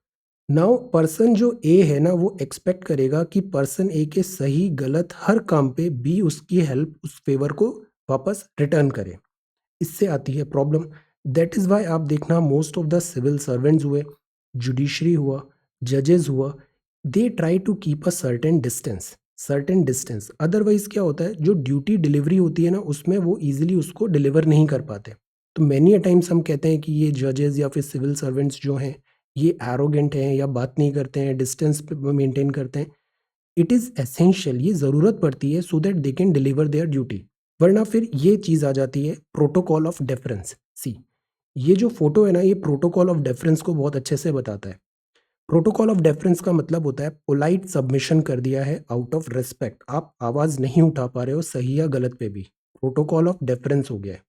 नाउ पर्सन जो ए है ना, वो एक्सपेक्ट करेगा कि पर्सन ए के सही गलत हर काम पे बी उसकी हेल्प, उस फेवर को वापस रिटर्न करे। इससे आती है प्रॉब्लम। दैट इज वाई आप देखना most of the civil servants हुए, जुडिशरी हुआ, जजेस हुआ, they try to keep a certain distance. Otherwise क्या होता है, जो ड्यूटी डिलीवरी होती है ना, उसमें वो इजीली उसको डिलीवर नहीं कर पाते। तो मैनी अ टाइम्स हम कहते हैं कि ये जजेस या फिर सिविल सर्वेंट्स जो हैं, ये एरोगेंट हैं या बात नहीं करते हैं, डिस्टेंस मेंटेन करते हैं। इट इज़ एसेंशियल, ये ज़रूरत पड़ती है so that they can deliver there duty. वरना फिर ये चीज़ आ जाती है प्रोटोकॉल ऑफ डेफरेंस। सी, ये जो फोटो है ना, ये प्रोटोकॉल ऑफ डेफरेंस को बहुत अच्छे से बताता है। प्रोटोकॉल ऑफ डेफरेंस का मतलब होता है पोलाइट सबमिशन कर दिया है आउट ऑफ रिस्पेक्ट। आप आवाज़ नहीं उठा पा रहे हो सही या गलत पे भी, प्रोटोकॉल ऑफ डेफरेंस हो गया है।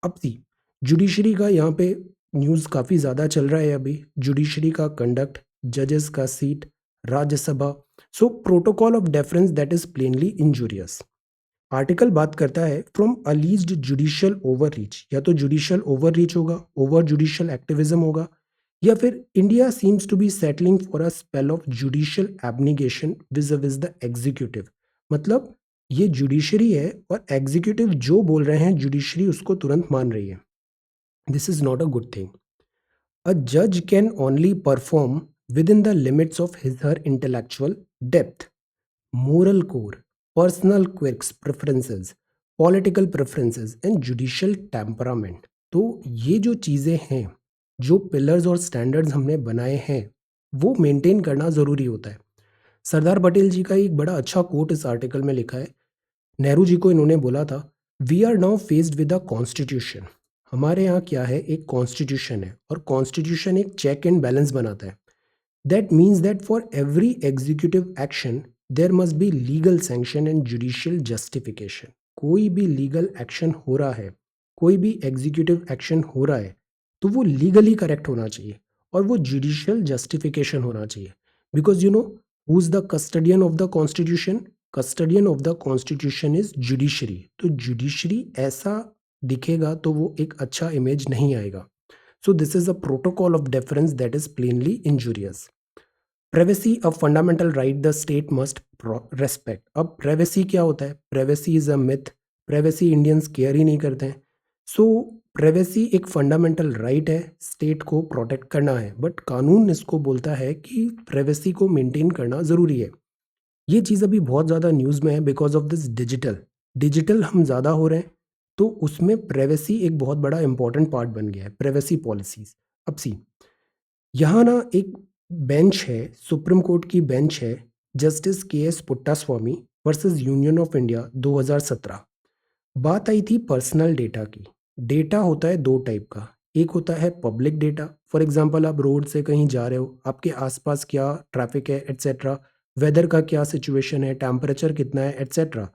अब सी, जुडिशरी का यहाँ पे न्यूज़ काफ़ी ज़्यादा चल रहा है अभी। जुडिशरी का कंडक्ट, जजेस का seat, Rajya Sabha. So protocol of deference that is plainly injurious. Article बात करता है फ्रॉम अलीज्ड जुडिशियल ओवररीच, या तो जुडिशियल ओवररीच होगा, ओवर जुडिशियल एक्टिविज्म होगा, या फिर India seems to be settling for a spell of judicial abnegation vis the executive. मतलब ये जुडिशरी है और एग्जीक्यूटिव जो बोल रहे हैं जुडिशरी उसको तुरंत मान रही है। This is not a good thing. A judge can only perform within the limits of his her intellectual depth, moral core, personal quirks, preferences, political preferences and judicial temperament। तो ये जो चीज़ें हैं, जो पिलर्स और स्टैंडर्ड्स हमने बनाए हैं, वो मेंटेन करना ज़रूरी होता है। सरदार पटेल जी का एक बड़ा अच्छा कोट इस आर्टिकल में लिखा है। नेहरू जी को इन्होंने बोला था, we are now faced with a constitution. हमारे यहाँ क्या है, एक कॉन्स्टिट्यूशन है, और कॉन्स्टिट्यूशन एक चेक एंड बैलेंस बनाता है। That means that for every executive action there must be legal sanction and judicial justification. कोई भी लीगल एक्शन हो रहा है, कोई भी एग्जीक्यूटिव एक्शन हो रहा है, तो वो लीगली करेक्ट होना चाहिए और वो जुडिशियल जस्टिफिकेशन होना चाहिए। Because you know who is the custodian of the constitution? Custodian of the constitution is judiciary. तो जुडिशरी ऐसा दिखेगा तो वो एक अच्छा इमेज नहीं आएगा। So this is a protocol of deference that is plainly injurious. Privacy a fundamental right the state must respect. अब प्राइवेसी क्या होता है? Privacy is a myth. Privacy Indians care ही नहीं करते हैं। सो प्राइवेसी एक फंडामेंटल राइट है, स्टेट को प्रोटेक्ट करना है, बट कानून इसको बोलता है कि प्राइवेसी को मेंटेन करना ज़रूरी है। ये चीज़ अभी बहुत ज़्यादा न्यूज़ में है बिकॉज ऑफ दिस डिजिटल हम ज़्यादा हो रहे हैं, तो उसमें प्राइवेसी एक बहुत बड़ा इंपॉर्टेंट पार्ट बन गया है, प्राइवेसी पॉलिसीज। अब सी, यहाँ ना एक बेंच है, सुप्रीम कोर्ट की बेंच है, जस्टिस के S Puttaswamy versus union of India 2017। बात आई थी पर्सनल डेटा की। डेटा होता है दो टाइप का। एक होता है पब्लिक डेटा, फॉर एग्जांपल आप रोड से कहीं जा रहे हो, आपके आसपास क्या ट्रैफिक है एट्सेट्रा, वेदर का क्या सिचुएशन है, टेम्परेचर कितना है एट्सेट्रा।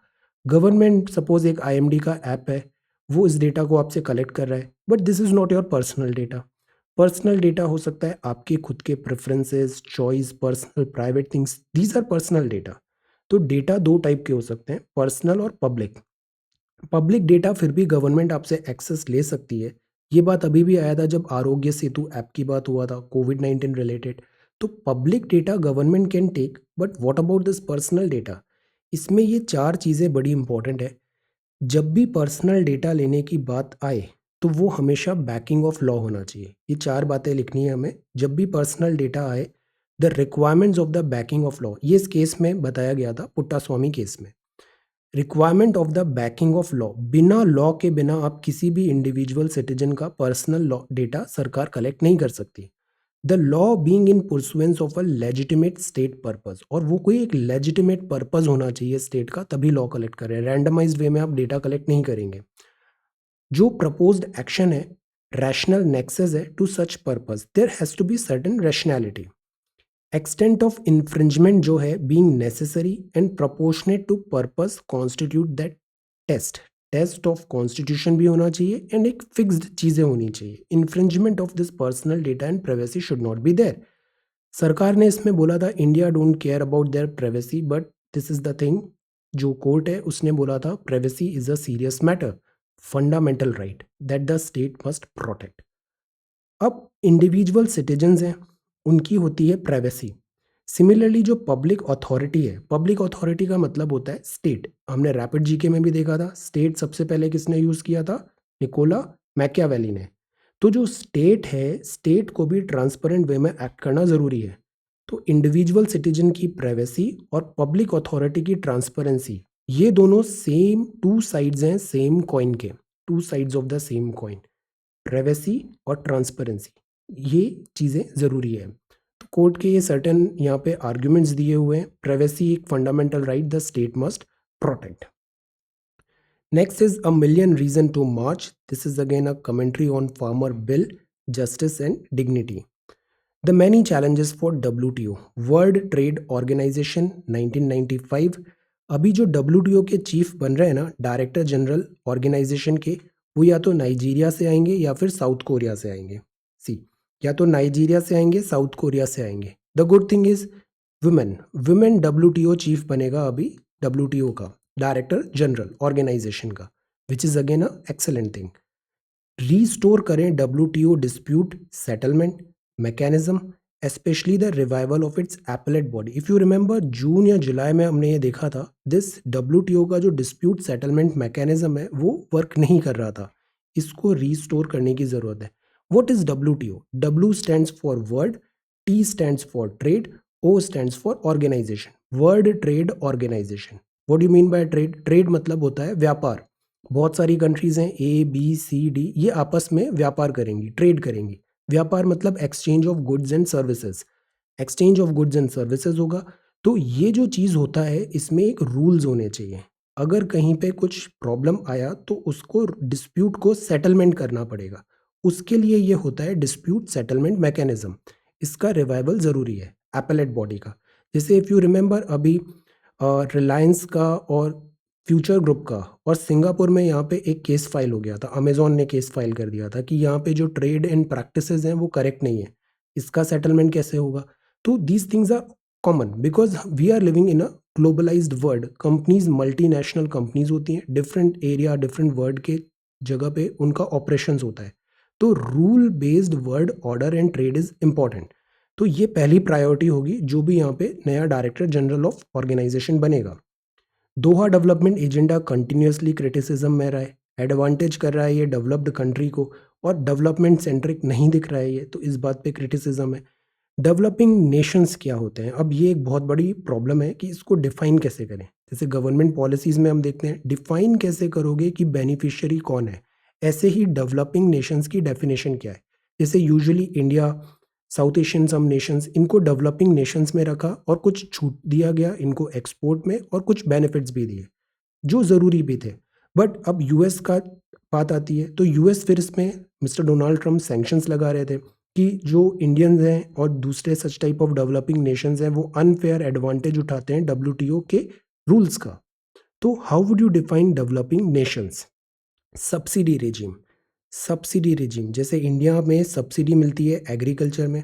गवर्नमेंट सपोज एक आईएमडी का ऐप है, वो इस डेटा को आपसे कलेक्ट कर रहा है, but this is not your personal data. Personal data हो सकता है आपके खुद के preferences, choice, personal private things, these are personal data. तो डेटा दो टाइप के हो सकते हैं, पर्सनल और पब्लिक। पब्लिक डेटा फिर भी गवर्नमेंट आपसे एक्सेस ले सकती है। ये बात अभी भी आया था जब आरोग्य सेतु ऐप की बात हुआ था कोविड-19 रिलेटेड। तो public data government can take, but what about this personal data? इसमें ये चार चीज़ें बड़ी इंपॉर्टेंट है। जब भी पर्सनल डेटा लेने की बात आए तो वो हमेशा बैकिंग ऑफ लॉ होना चाहिए। ये चार बातें लिखनी है हमें जब भी पर्सनल डेटा आए। The requirements of the banking of law, ये इस केस में बताया गया था, पुट्टास्वामी केस में। Requirement of the banking of law, बिना लॉ के बिना आप किसी भी इंडिविजुअल सिटीजन का पर्सनल लॉ डेटा सरकार कलेक्ट नहीं कर सकती। The law being in pursuance of a legitimate state purpose, और वो कोई एक लेजिटिमेट पर्पस होना चाहिए स्टेट का, तभी लॉ कलेक्ट करें। रैंडमाइज्ड वे में आप डेटा कलेक्ट नहीं करेंगे। जो प्रपोज्ड एक्शन है, रैशनल नेक्सस है to such purpose, there has to be certain rationality. Extent of infringement जो है, being necessary and proportionate to purpose constitute that test. Test of constitution भी होना चाहिए एंड एक फिक्स्ड चीज़ें होनी चाहिए। Infringement of this personal data and privacy should not be there. सरकार ने इसमें बोला था India don't care about their privacy, but this is the thing. जो कोर्ट है उसने बोला था privacy is a serious matter, fundamental right that the state must protect. अब इंडिविजुअल सिटीजन्स हैं, उनकी होती है प्राइवेसी। सिमिलरली जो पब्लिक अथॉरिटी है, पब्लिक अथॉरिटी का मतलब होता है स्टेट। हमने रैपिड जीके में भी देखा था, स्टेट सबसे पहले किसने यूज किया था? निकोला मैकियावेली ने। तो जो स्टेट है, स्टेट को भी ट्रांसपेरेंट वे में एक्ट करना जरूरी है। तो इंडिविजुअल सिटीजन की प्राइवेसी और पब्लिक अथॉरिटी की ट्रांसपेरेंसी, ये दोनों सेम टू साइड्स हैं सेम कॉइन के, two sides of the same coin. Privacy और ट्रांसपेरेंसी, ये चीज़ें ज़रूरी है। तो कोर्ट के ये सर्टेन यहाँ पे आर्ग्यूमेंट्स दिए हुए हैं। प्राइवेसी एक fundamental right the state must protect. Next is A Million Reason to March. This is again a commentary on farmer bill, justice and dignity. The many challenges for WTO, World Trade Organization 1995. अभी जो WTO के chief बन रहे हैं ना, director general organisation के, वो या तो नाइजीरिया से आएंगे या फिर साउथ कोरिया से आएंगे। सी, या तो नाइजीरिया से आएंगे, साउथ कोरिया से आएंगे। The good thing is women, women WTO chief बनेगा अभी, WTO का डायरेक्टर जनरल ऑर्गेनाइजेशन का, which is again a excellent thing. Restore करें WTO dispute settlement mechanism, specially the revival of its appellate body. If you remember June या July में हमने ये देखा था, दिस WTO का जो डिस्प्यूट सेटलमेंट मैकेनिज्म है वो वर्क नहीं कर रहा था, इसको रीस्टोर करने की जरूरत है। What is WTO? W stands for world, T stands for trade, O stands for organisation. World trade organisation. What do you mean by trade? Trade मतलब होता है व्यापार। बहुत सारी कंट्रीज हैं A B C D, ये आपस में व्यापार करेंगी, ट्रेड करेंगी। व्यापार मतलब exchange of goods and services, exchange of goods and services होगा। तो ये जो चीज़ होता है, इसमें एक रूल्स होने चाहिए। अगर कहीं पे कुछ प्रॉब्लम आया तो उसको डिस्प्यूट को सेटलमेंट करना पड़ेगा, उसके लिए ये होता है डिस्प्यूट सेटलमेंट मैकेनिज्म। इसका रिवाइवल ज़रूरी है एपेलेट बॉडी का। जैसे इफ़ यू रिमेंबर अभी रिलायंस का और फ्यूचर ग्रुप का और सिंगापुर में यहाँ पे एक केस फाइल हो गया था, अमेजोन ने केस फाइल कर दिया था कि यहाँ पे जो ट्रेड एंड प्रैक्टिसेस हैं वो करेक्ट नहीं है, इसका सेटलमेंट कैसे होगा? तो these things are common because we are living in a globalised world. Companies multinational companies होती हैं, डिफरेंट एरिया डिफरेंट वर्ल्ड के जगह पे उनका ऑपरेशंस होता है। तो rule based world order and trade is important. तो ये पहली प्रायोरिटी होगी जो भी यहाँ पे नया डायरेक्टर जनरल ऑफ ऑर्गेनाइजेशन बनेगा। दोहा डेवलपमेंट एजेंडा कंटिन्यूसली क्रिटिसिज्म में रहा है, एडवांटेज कर रहा है ये डेवलप्ड कंट्री को, और डेवलपमेंट सेंट्रिक नहीं दिख रहा है ये, तो इस बात पे क्रिटिसिज्म है। डेवलपिंग नेशंस क्या होते हैं? अब ये एक बहुत बड़ी प्रॉब्लम है कि इसको डिफाइन कैसे करें। जैसे गवर्नमेंट पॉलिसीज में हम देखते हैं, डिफाइन कैसे करोगे कि बेनिफिशियरी कौन है? ऐसे ही डेवलपिंग नेशंस की डेफिनेशन क्या है? जैसे यूजुअली इंडिया, साउथ एशियन सम नेशंस, इनको डेवलपिंग नेशंस में रखा और कुछ छूट दिया गया इनको एक्सपोर्ट में, और कुछ बेनिफिट्स भी दिए जो ज़रूरी भी थे। बट अब यूएस का बात आती है तो यूएस फिर इसमें मिस्टर डोनाल्ड ट्रंप सैंक्शंस लगा रहे थे कि जो इंडियंस हैं और दूसरे such type of developing Nations हैं वो अनफेयर एडवांटेज उठाते हैं WTO के रूल्स का। तो how would you define developing Nations? Subsidy regime, subsidy regime जैसे इंडिया में सब्सिडी मिलती है एग्रीकल्चर में,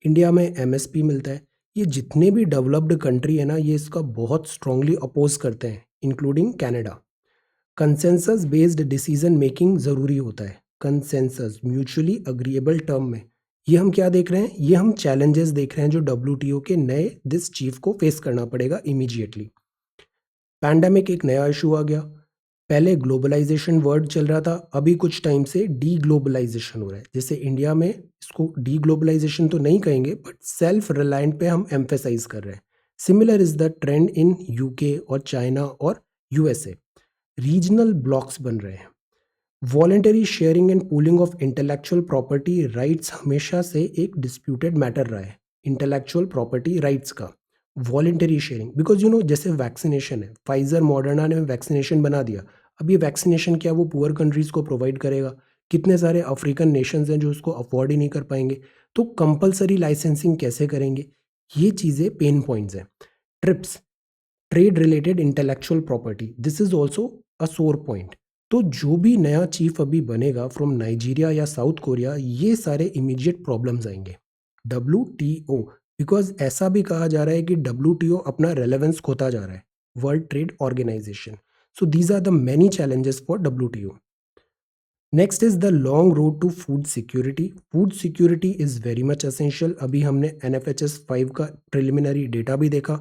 इंडिया में MSP मिलता है। ये जितने भी डेवलप्ड कंट्री है ना, ये इसका बहुत स्ट्रांगली अपोज करते हैं, including Canada. Consensus based decision making ज़रूरी होता है, कंसेंसस म्यूचुअली अग्रीएबल टर्म में। ये हम क्या देख रहे हैं? ये हम चैलेंजेस देख रहे हैं जो WTO के नए दिस चीफ को फेस करना पड़ेगा इमीडिएटली। पैंडेमिक एक नया इशू आ गया। पहले ग्लोबलाइजेशन वर्ड चल रहा था, अभी कुछ टाइम से डी ग्लोबलाइजेशन हो रहा है। जैसे इंडिया में इसको डी ग्लोबलाइजेशन तो नहीं कहेंगे, बट सेल्फ रिलायंट पे हम एम्फेसाइज कर रहे हैं। Similar is the trend in UK और चाइना और USA। रीजनल ब्लॉक्स बन रहे हैं। Voluntary sharing and pooling of intellectual property rights हमेशा से एक डिस्प्यूटेड मैटर रहा है, इंटेलेक्चुअल प्रॉपर्टी राइट्स का। वॉलेंटरी शेयरिंग बिकॉज जैसे वैक्सीनेशन है, फाइजर मॉडर्ना ने वैक्सीनेशन बना दिया, अब ये वैक्सीनेशन क्या वो पुअर कंट्रीज को प्रोवाइड करेगा? कितने सारे अफ्रीकन नेशंस हैं जो उसको अफोर्ड ही नहीं कर पाएंगे। तो कंपलसरी लाइसेंसिंग कैसे करेंगे? ये चीज़ें पेन पॉइंट्स हैं। Trips, trade related intellectual property, this is also a सोर पॉइंट। तो जो भी नया चीफ अभी बनेगा फ्रॉम नाइजीरिया या साउथ कोरिया, ये सारे इमीडिएट प्रॉब्लम्स आएंगे। WTO, बिकॉज ऐसा भी कहा जा रहा है कि WTO अपना रेलेवेंस खोता जा रहा है, world trade organisation. So these are the many challenges for WTO। Next is the long road to food security. Food security is very much essential. अभी हमने NFHS 5 का प्रिलिमिनरी डेटा भी देखा.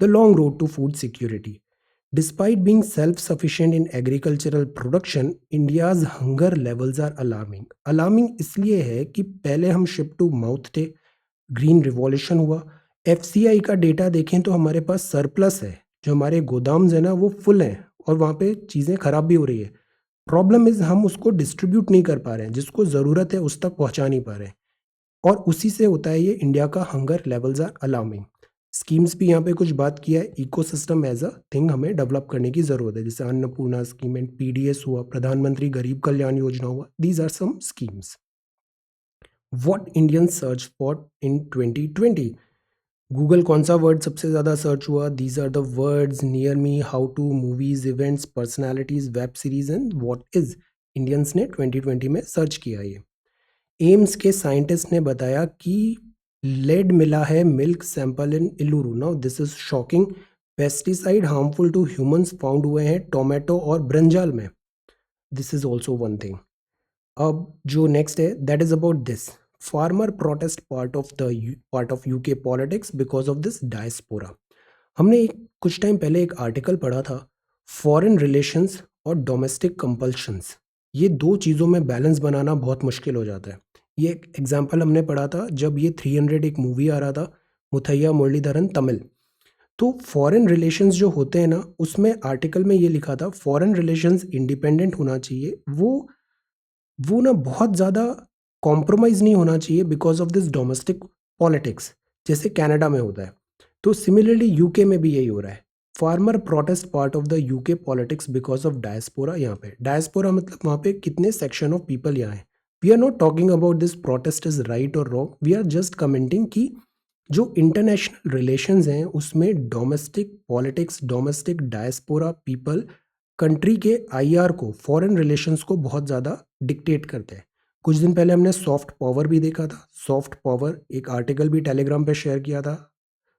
The long road to food security. Despite being self-sufficient in agricultural production, India's hunger levels are alarming. Alarming इसलिए है कि पहले हम शिप टू माउथ थे, ग्रीन रिवॉल्यूशन हुआ. FCI का डेटा देखें तो हमारे पास सरप्लस है. जो हमारे गोदाम्स हैं ना वो फुल हैं और वहाँ पे चीज़ें खराब भी हो रही है. प्रॉब्लम इज़ हम उसको डिस्ट्रीब्यूट नहीं कर पा रहे हैं, जिसको ज़रूरत है उस तक पहुँचा नहीं पा रहे हैं. और उसी से होता है ये इंडिया का hunger levels are alarming. Schemes भी यहाँ पे कुछ बात किया है. इकोसिस्टम एज अ थिंग हमें डेवलप करने की ज़रूरत है, जैसे अन्नपूर्णा स्कीम एंड PDS हुआ, प्रधानमंत्री गरीब कल्याण योजना हुआ. These are some schemes. What Indian search for in 2020. Google कौन सा वर्ड सबसे ज़्यादा सर्च हुआ? These are the words near me, how to, movies, events, personalities, web series and what is. Indians ने 2020 में सर्च किया ये. एम्स के साइंटिस्ट ने बताया कि लेड मिला है milk sample in Eluru. Now this is shocking. Pesticide harmful to humans found हुए हैं टोमेटो और ब्रिंजल में. This is also one thing. अब जो नेक्स्ट है that is about this. Farmer protest part of UK politics because of this diaspora. हमने कुछ time पहले एक आर्टिकल पढ़ा था. फॉरेन रिलेशंस और डोमेस्टिक कंपल्शंस, ये दो चीज़ों में बैलेंस बनाना बहुत मुश्किल हो जाता है. ये एक एग्जाम्पल हमने पढ़ा था जब ये 300 एक मूवी आ रहा था, मुथैया मुरलीधरन तमिल. तो फॉरेन रिलेशंस जो होते हैं ना, उसमें आर्टिकल में ये लिखा था फॉरेन रिलेशंस इंडिपेंडेंट होना चाहिए. वो ना बहुत ज़्यादा कॉम्प्रोमाइज़ नहीं होना चाहिए because of this domestic politics, जैसे कनाडा में होता है. तो सिमिलरली यूके में भी यही हो रहा है. Farmer protest part of the UK politics because of diaspora. यहाँ पे डायस्पोरा मतलब वहाँ पे कितने सेक्शन ऑफ पीपल यहाँ हैं. We are not talking about this protest is right और wrong. We are just commenting कि जो इंटरनेशनल रिलेशंस हैं उसमें domestic politics, domestic diaspora people country के IR को, फॉरेन रिलेशंस को बहुत ज़्यादा डिक्टेट करते हैं. कुछ दिन पहले हमने सॉफ्ट पावर भी देखा था. सॉफ्ट पावर एक आर्टिकल भी टेलीग्राम पे शेयर किया था,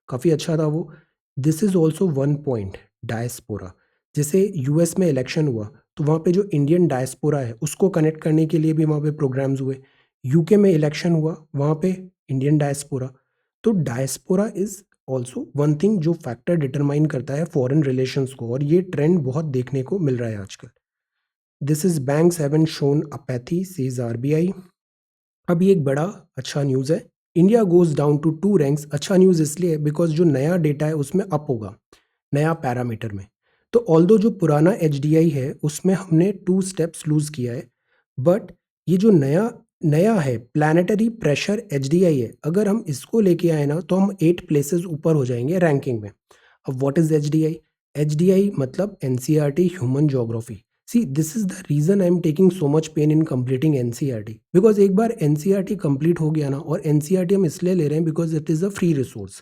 काफ़ी अच्छा था वो. This is also one point. Diaspora, जैसे US में इलेक्शन हुआ तो वहाँ पे जो इंडियन डायस्पोरा है उसको कनेक्ट करने के लिए भी वहाँ पे प्रोग्राम्स हुए. UK में इलेक्शन हुआ, वहाँ पे इंडियन डायस्पोरा. तो diaspora is also one thing जो फैक्टर डिटरमाइन करता है फॉरेन रिलेशंस को, और ये ट्रेंड बहुत देखने को मिल रहा है आजकल. This is banks haven't shown apathy says RBI. अब ये एक बड़ा अच्छा न्यूज़ है. India goes down to 2 ranks. अच्छा न्यूज़ इसलिए बिकॉज जो नया डेटा है उसमें अप होगा, नया पैरामीटर में. तो ऑल्दो जो पुराना HDI है उसमें हमने 2 स्टेप्स लूज किया है, बट ये जो नया नया है प्लानिटरी प्रेशर HDI है, अगर हम इसको लेके आए ना तो हम 8 प्लेसेस ऊपर हो जाएंगे रैंकिंग में. अब व्हाट इज HDI? HDI मतलब NCERT human geography. See this is the reason I am taking so much pain in completing NCERT, because एक बार NCERT कंप्लीट हो गया ना, और NCERT हम इसलिए ले रहे हैं because it is a free resource.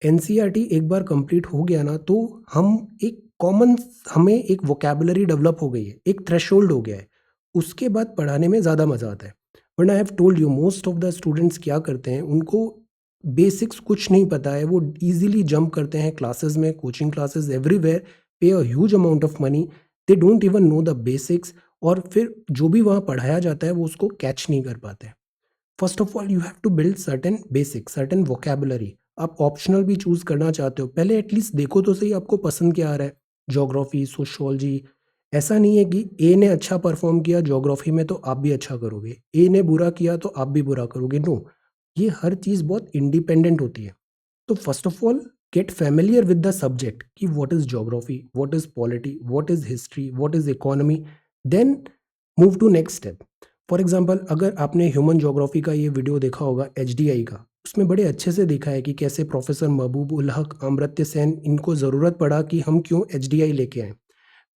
NCERT एक बार कंप्लीट हो गया ना तो हम एक कॉमन, हमें एक वोकेबुलरी डेवलप हो गई है, एक थ्रेशोल्ड हो गया है. उसके बाद पढ़ाने में ज़्यादा मज़ा आता है. वरना I have told you most of the students क्या करते हैं, उनको बेसिक्स कुछ नहीं पता है, वो इजीली जंप करते हैं क्लासेस में, कोचिंग क्लासेस एवरीवेयर, पे a huge amount of money, they don't even know the basics, और फिर जो भी वहाँ पढ़ाया जाता है वो उसको कैच नहीं कर पाते. First of all you have to build certain basic, certain vocabulary. आप ऑप्शनल भी चूज करना चाहते हो, पहले एटलीस्ट देखो तो सही आपको पसंद क्या आ रहा है. Geography, sociology. ऐसा नहीं है कि A ने अच्छा परफॉर्म किया ज्योग्राफी में तो आप भी अच्छा करोगे, A ने बुरा किया तो आप भी बुरा करोगे. नो, ये हर चीज़ बहुत इंडिपेंडेंट होती है. तो first of all get familiar with the subject कि what is geography, what is polity, what is history, what is economy. Then move to next step. For example अगर आपने ह्यूमन ज्योग्राफी का ये वीडियो देखा होगा HDI का, उसमें बड़े अच्छे से देखा है कि कैसे प्रोफेसर महबूब उल हक, अमर्त्य सेन, इनको ज़रूरत पड़ा कि हम क्यों HDI लेके आए.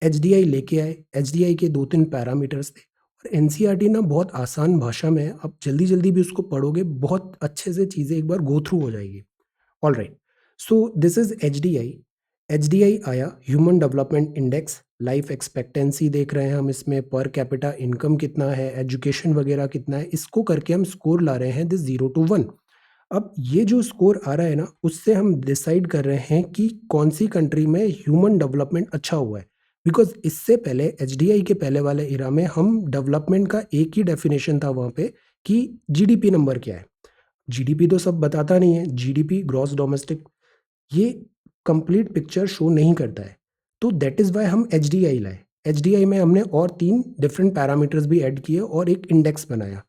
HDI लेके आए. HDI के 2-3 पैरामीटर्स थे, और NCERT ना बहुत आसान भाषा में है, आप जल्दी जल्दी भी उसको पढ़ोगे, बहुत अच्छे से चीज़ें एक बार गो थ्रू हो जाएगी. All right, so this is HDI. HDI आया, human development index, life expectancy देख रहे हैं हम इसमें, पर कैपिटा इनकम कितना है, एजुकेशन वगैरह कितना है, इसको करके हम स्कोर ला रहे हैं दिस 0 to 1. अब ये जो स्कोर आ रहा है ना, उससे हम डिसाइड कर रहे हैं कि कौन सी कंट्री में ह्यूमन डेवलपमेंट अच्छा हुआ है. बिकॉज इससे पहले एचडीआई के पहले वाले इरा में हम डेवलपमेंट का एक ही डेफिनेशन था वहाँ पे कि जीडीपी नंबर क्या है। जीडीपी तो सब बताता नहीं है, जीडीपी ग्रॉस डोमेस्टिक ये कंप्लीट पिक्चर शो नहीं करता है। तो दैट इज़ वाई हम एचडीआई लाए। एचडीआई में हमने और 3 डिफरेंट पैरामीटर्स भी ऐड किए और एक इंडेक्स बनाया।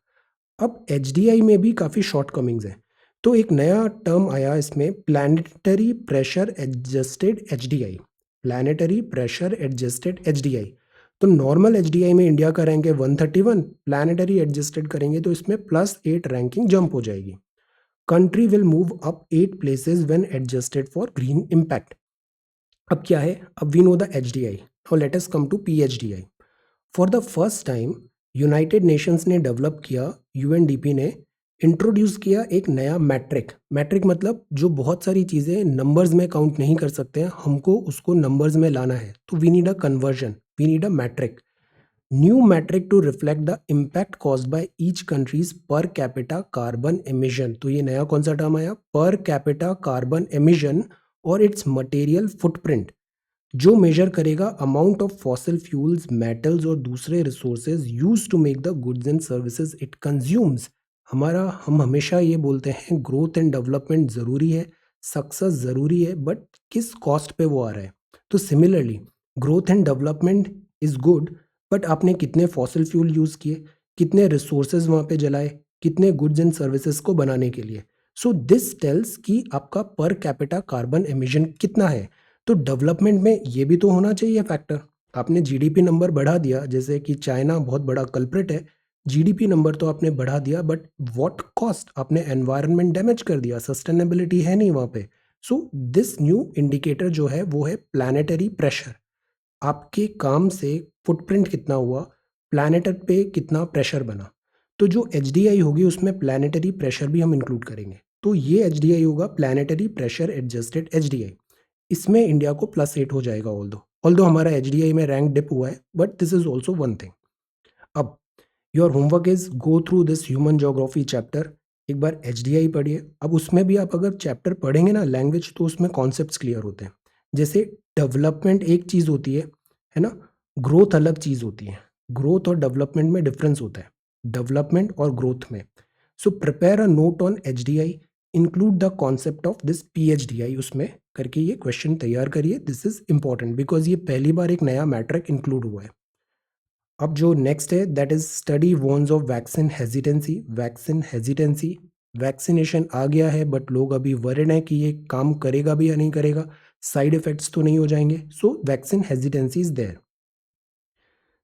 अब एचडीआई में भी काफ़ी शॉर्टकमिंग्स हैं। तो एक नया टर्म आया इसमें, planetary pressure adjusted HDI. Planetary pressure adjusted HDI. तो नॉर्मल एचडीआई में इंडिया का रैंक है 131, प्लानिटरी एडजस्टेड करेंगे तो इसमें +8 रैंकिंग जंप हो जाएगी। Country will move up 8 places when adjusted for green impact. अब क्या है, अब we know the HDI, now let us come to PHDI. For the first time United Nations ने डेवलप किया, यूएनडीपी ने इंट्रोड्यूस किया एक नया मैट्रिक। मैट्रिक मतलब जो बहुत सारी चीज़ें नंबर्स में काउंट नहीं कर सकते हैं, हमको उसको नंबर्स में लाना है, तो we need a conversion, we need a metric, new metric to reflect the impact caused by each countries per capita carbon emission. तो ये नया कौन सा टर्म आया, पर कैपिटा कार्बन एमिशन और इट्स मटेरियल फुटप्रिंट, जो मेजर करेगा amount of fossil fuels, metals और दूसरे resources use to make the goods and services it consumes. हम हमेशा ये बोलते हैं ग्रोथ एंड डेवलपमेंट ज़रूरी है, सक्सेस ज़रूरी है, बट किस कॉस्ट पे वो आ रहा है। तो similarly growth and development is good, but आपने कितने फॉसिल फ्यूल यूज़ किए, कितने रिसोर्सेज वहाँ पे जलाए, कितने गुड्स एंड सर्विसेज को बनाने के लिए। सो दिस टेल्स कि आपका पर कैपिटा कार्बन एमिशन कितना है। तो डेवलपमेंट में ये भी तो होना चाहिए फैक्टर। आपने जीडीपी नंबर बढ़ा दिया, जैसे कि चाइना बहुत बड़ा कल्प्रिट है, जीडीपी नंबर तो आपने बढ़ा दिया, बट व्हाट कॉस्ट, आपने एनवायरनमेंट डैमेज कर दिया, सस्टेनेबिलिटी है नहीं वहाँ पे। सो दिस न्यू इंडिकेटर जो है वो है प्लानिटरी प्रेशर। आपके काम से फुटप्रिंट कितना हुआ, प्लैनेट पे कितना प्रेशर बना। तो जो एच होगी उसमें प्लैनेटरी प्रेशर भी हम इंक्लूड करेंगे। तो ये एच होगा प्लैनेटरी प्रेशर एडजस्टेड एच। इसमें इंडिया को +8 हो जाएगा, ऑल्दो हमारा एच में रैंक डिप हुआ है, but this is also one thing. अब your homework is go through this human geography chapter, एक बार एच पढ़िए। अब उसमें भी आप अगर चैप्टर पढ़ेंगे ना लैंग्वेज, तो उसमें कॉन्सेप्ट्स क्लियर होते हैं। जैसे डेवलपमेंट एक चीज़ होती है ना, ग्रोथ अलग चीज़ होती है। ग्रोथ और डेवलपमेंट में डिफरेंस होता है, डेवलपमेंट और ग्रोथ में। So prepare a note on H include the concept of this PHDI उसमें करके ये क्वेश्चन तैयार करिए। दिस इज इंपॉर्टेंट बिकॉज ये पहली बार एक नया मैट्रिक इंक्लूड हुआ है। अब जो नेक्स्ट है that is study warns of vaccine hesitancy. Vaccine hesitancy, vaccination आ गया है बट लोग अभी वरिड हैं कि ये काम करेगा भी या नहीं करेगा, साइड इफेक्ट्स तो नहीं हो जाएंगे। So vaccine hesitancy is there.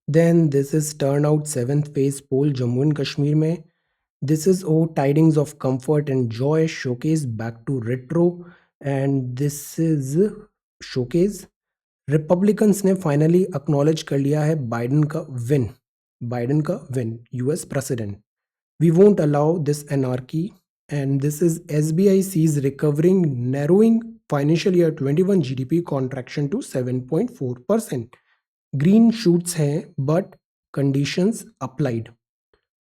Then this is turn out 7th phase poll Jammu and Kashmir में। This is oh tidings of comfort and joy showcase back to retro, and this is showcase Republicans ने finally acknowledge कर लिया है Biden का win US president. We won't allow this anarchy, and this is SBI sees recovering narrowing financial year 21 GDP contraction to 7.4%। Green shoots हैं but conditions applied.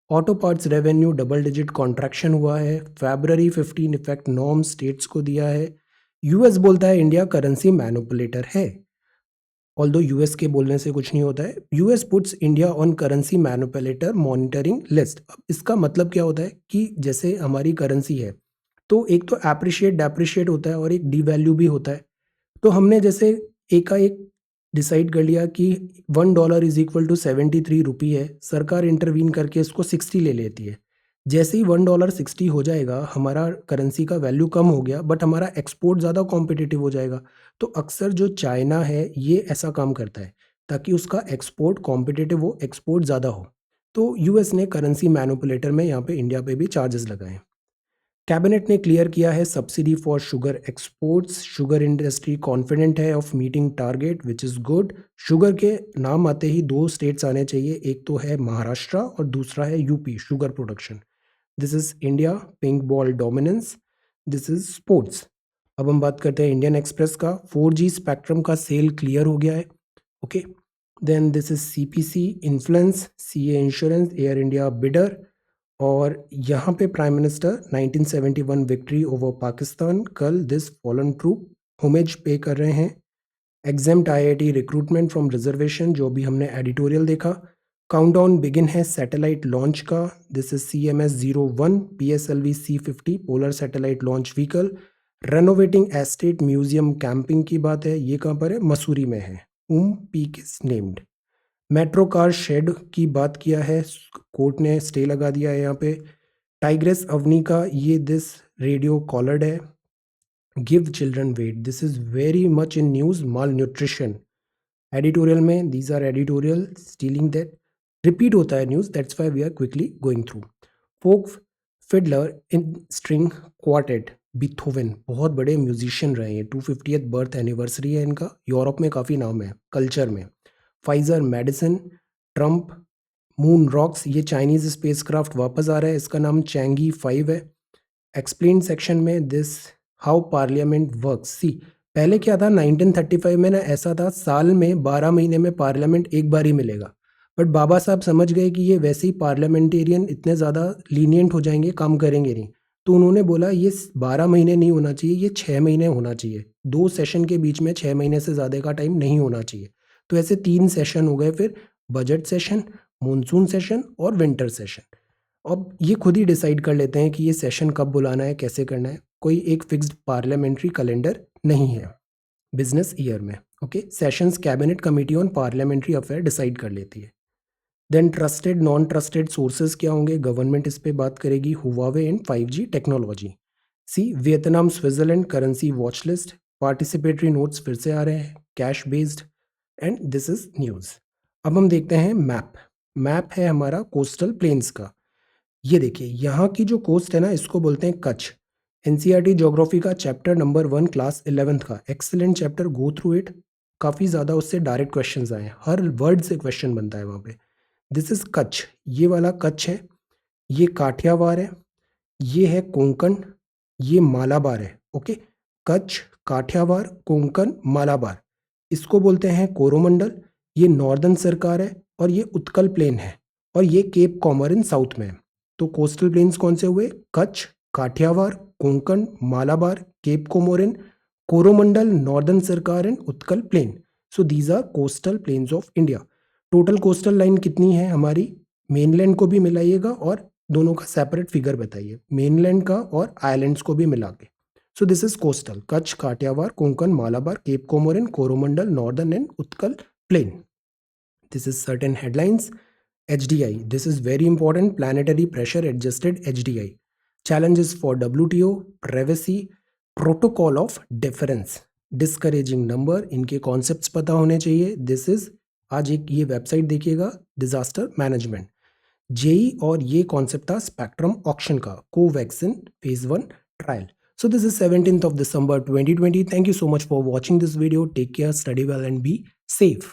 Auto parts revenue double digit contraction हुआ है। February 15 effect norm states को दिया है। US बोलता है India currency manipulator है, although US के बोलने से कुछ नहीं होता है। US puts India on currency manipulator monitoring list. अब इसका मतलब क्या होता है कि जैसे हमारी करेंसी है तो एक तो अप्रिशिएट डेप्रिशिएट होता है और एक डीवैल्यू भी होता है। तो हमने जैसे एक डिसाइड कर लिया कि $1 इज इक्वल टू 73 रुपी है, सरकार इंटरवीन करके इसको 60 ले लेती है। जैसे ही $1 60 हो जाएगा, हमारा करेंसी का वैल्यू कम हो गया, बट हमारा एक्सपोर्ट ज़्यादा कॉम्पिटिटिव हो जाएगा। तो अक्सर जो चाइना है ये ऐसा काम करता है ताकि उसका एक्सपोर्ट कॉम्पिटिटिव हो, एक्सपोर्ट ज़्यादा हो। तो यूएस ने करेंसी मैनिपुलेटर में यहाँ पे इंडिया पे भी चार्जेस लगाए हैं। कैबिनेट ने क्लियर किया है subsidy for sugar exports. Sugar industry confident है of meeting target which is good. Sugar के नाम आते ही 2 स्टेट्स आने चाहिए, एक तो है महाराष्ट्र और दूसरा है UP sugar production. This is India pink ball dominance, this is sports. अब हम बात करते हैं इंडियन एक्सप्रेस का। 4G स्पेक्ट्रम का सेल क्लियर हो गया है। Okay, then this is CPC influence, CA insurance, air India bidder. और यहाँ पे prime minister 1971 victory over Pakistan, कल this fallen troop homage pay कर रहे हैं। Exempt IIT recruitment from reservation, जो भी हमने एडिटोरियल देखा। काउंटडाउन बिगिन है सैटेलाइट लॉन्च का, this is CMS-01 PSLV C50 polar satellite launch vehicle. Renovating estate museum camping की बात है, ये कहाँ पर है, मसूरी में है, peak is named. Metro car shed की बात किया है, कोर्ट ने स्टे लगा दिया है यहाँ पे। टाइग्रेस अवनी का ये दिस रेडियो कॉलर्ड है। Give children weight, this is very much in news, malnutrition. Editorial में these are editorial stealing that, repeat होता है news, that's why we are quickly going through. Folk fiddler in string quartet, Beethoven, बहुत बड़े musician रहे हैं, 250th birth anniversary है इनका, Europe में काफ़ी नाम है कल्चर में। Pfizer medicine, Trump, moon rocks, ये चाइनीज स्पेसक्राफ्ट वापस आ रहा है, इसका नाम चैंगी 5 है। एक्सप्लेन सेक्शन में दिस हाउ पार्लियामेंट वर्क्स, सी पहले क्या था 1935 में ना, ऐसा था साल में 12 महीने में पार्लियामेंट एक बार ही मिलेगा, बट बाबा साहब समझ गए कि ये वैसे ही पार्लियामेंटेरियन इतने ज़्यादा लीनियंट हो जाएंगे, काम करेंगे नहीं, तो उन्होंने बोला ये 12 महीने नहीं होना चाहिए, ये 6 महीने होना चाहिए, 2 सेशन के बीच में 6 महीने से ज़्यादा का टाइम नहीं होना चाहिए। तो ऐसे 3 सेशन हो गए, फिर बजट सेशन, मानसून सेशन और विंटर सेशन। अब ये खुद ही डिसाइड कर लेते हैं कि ये सेशन कब बुलाना है, कैसे करना है, कोई एक फिक्स्ड पार्लियामेंट्री कैलेंडर नहीं है बिजनेस ईयर में। Okay, sessions cabinet committee on parliamentary affair decide कर लेती है। Then trusted non trusted sources क्या होंगे, गवर्नमेंट इस पे बात करेगी। Huawei and 5G technology. See Vietnam Switzerland currency watch list, participatory notes फिर से आ रहे हैं, cash based, and this is news. अब हम देखते हैं मैप। मैप है हमारा कोस्टल प्लेन्स का। ये देखिए यहाँ की जो कोस्ट है ना, इसको बोलते हैं कच्छ। एनसीईआरटी ज्योग्राफी का चैप्टर नंबर 1 क्लास 11th का excellent chapter, go through it. काफ़ी ज़्यादा उससे डायरेक्ट क्वेश्चंस आए हैं, हर वर्ड से क्वेश्चन बनता है वहाँ पे। दिस इज कच्छ, ये वाला कच्छ है, ये काठियावाड़ है, ये है कोंकण, ये मालाबार है। ओके, कच्छ, काठियावाड़, कोंकण, मालाबार, इसको बोलते हैं कोरोमंडल। ये नॉर्दर्न सरकार है, और ये उत्कल प्लेन है, और ये केप कॉमोरिन साउथ में है। तो कोस्टल प्लेन्स कौन से हुए, Kutch, Kathiawar, Konkan, Malabar, cape Comorin, Coromandel, northern Sarkar and Utkal plain. So these are coastal plains of India. Total coastal line कितनी है हमारी, मेनलैंड को भी मिलाइएगा और दोनों का सेपरेट फिगर बताइए, मेनलैंड का और आइलैंड्स को भी मिला के। So this is coastal, Kutch, Kathiawar, Konkan, Malabar, cape Comorin, Coromandel, northern and Utkal plain. This is certain headlines. HDI, this is very important, planetary pressure adjusted HDI. Challenges for WTO, privacy, protocol of deference, discouraging number, इनके concepts पता होने चाहिए। This is, आज एक ये website देखिएगा, disaster management, JEE, और ये कॉन्सेप्ट था स्पेक्ट्रम ऑक्शन का, Covaxin phase 1 trial. So this is 17th of December 2020. Thank you so much for watching this video. Take care, study well and be safe.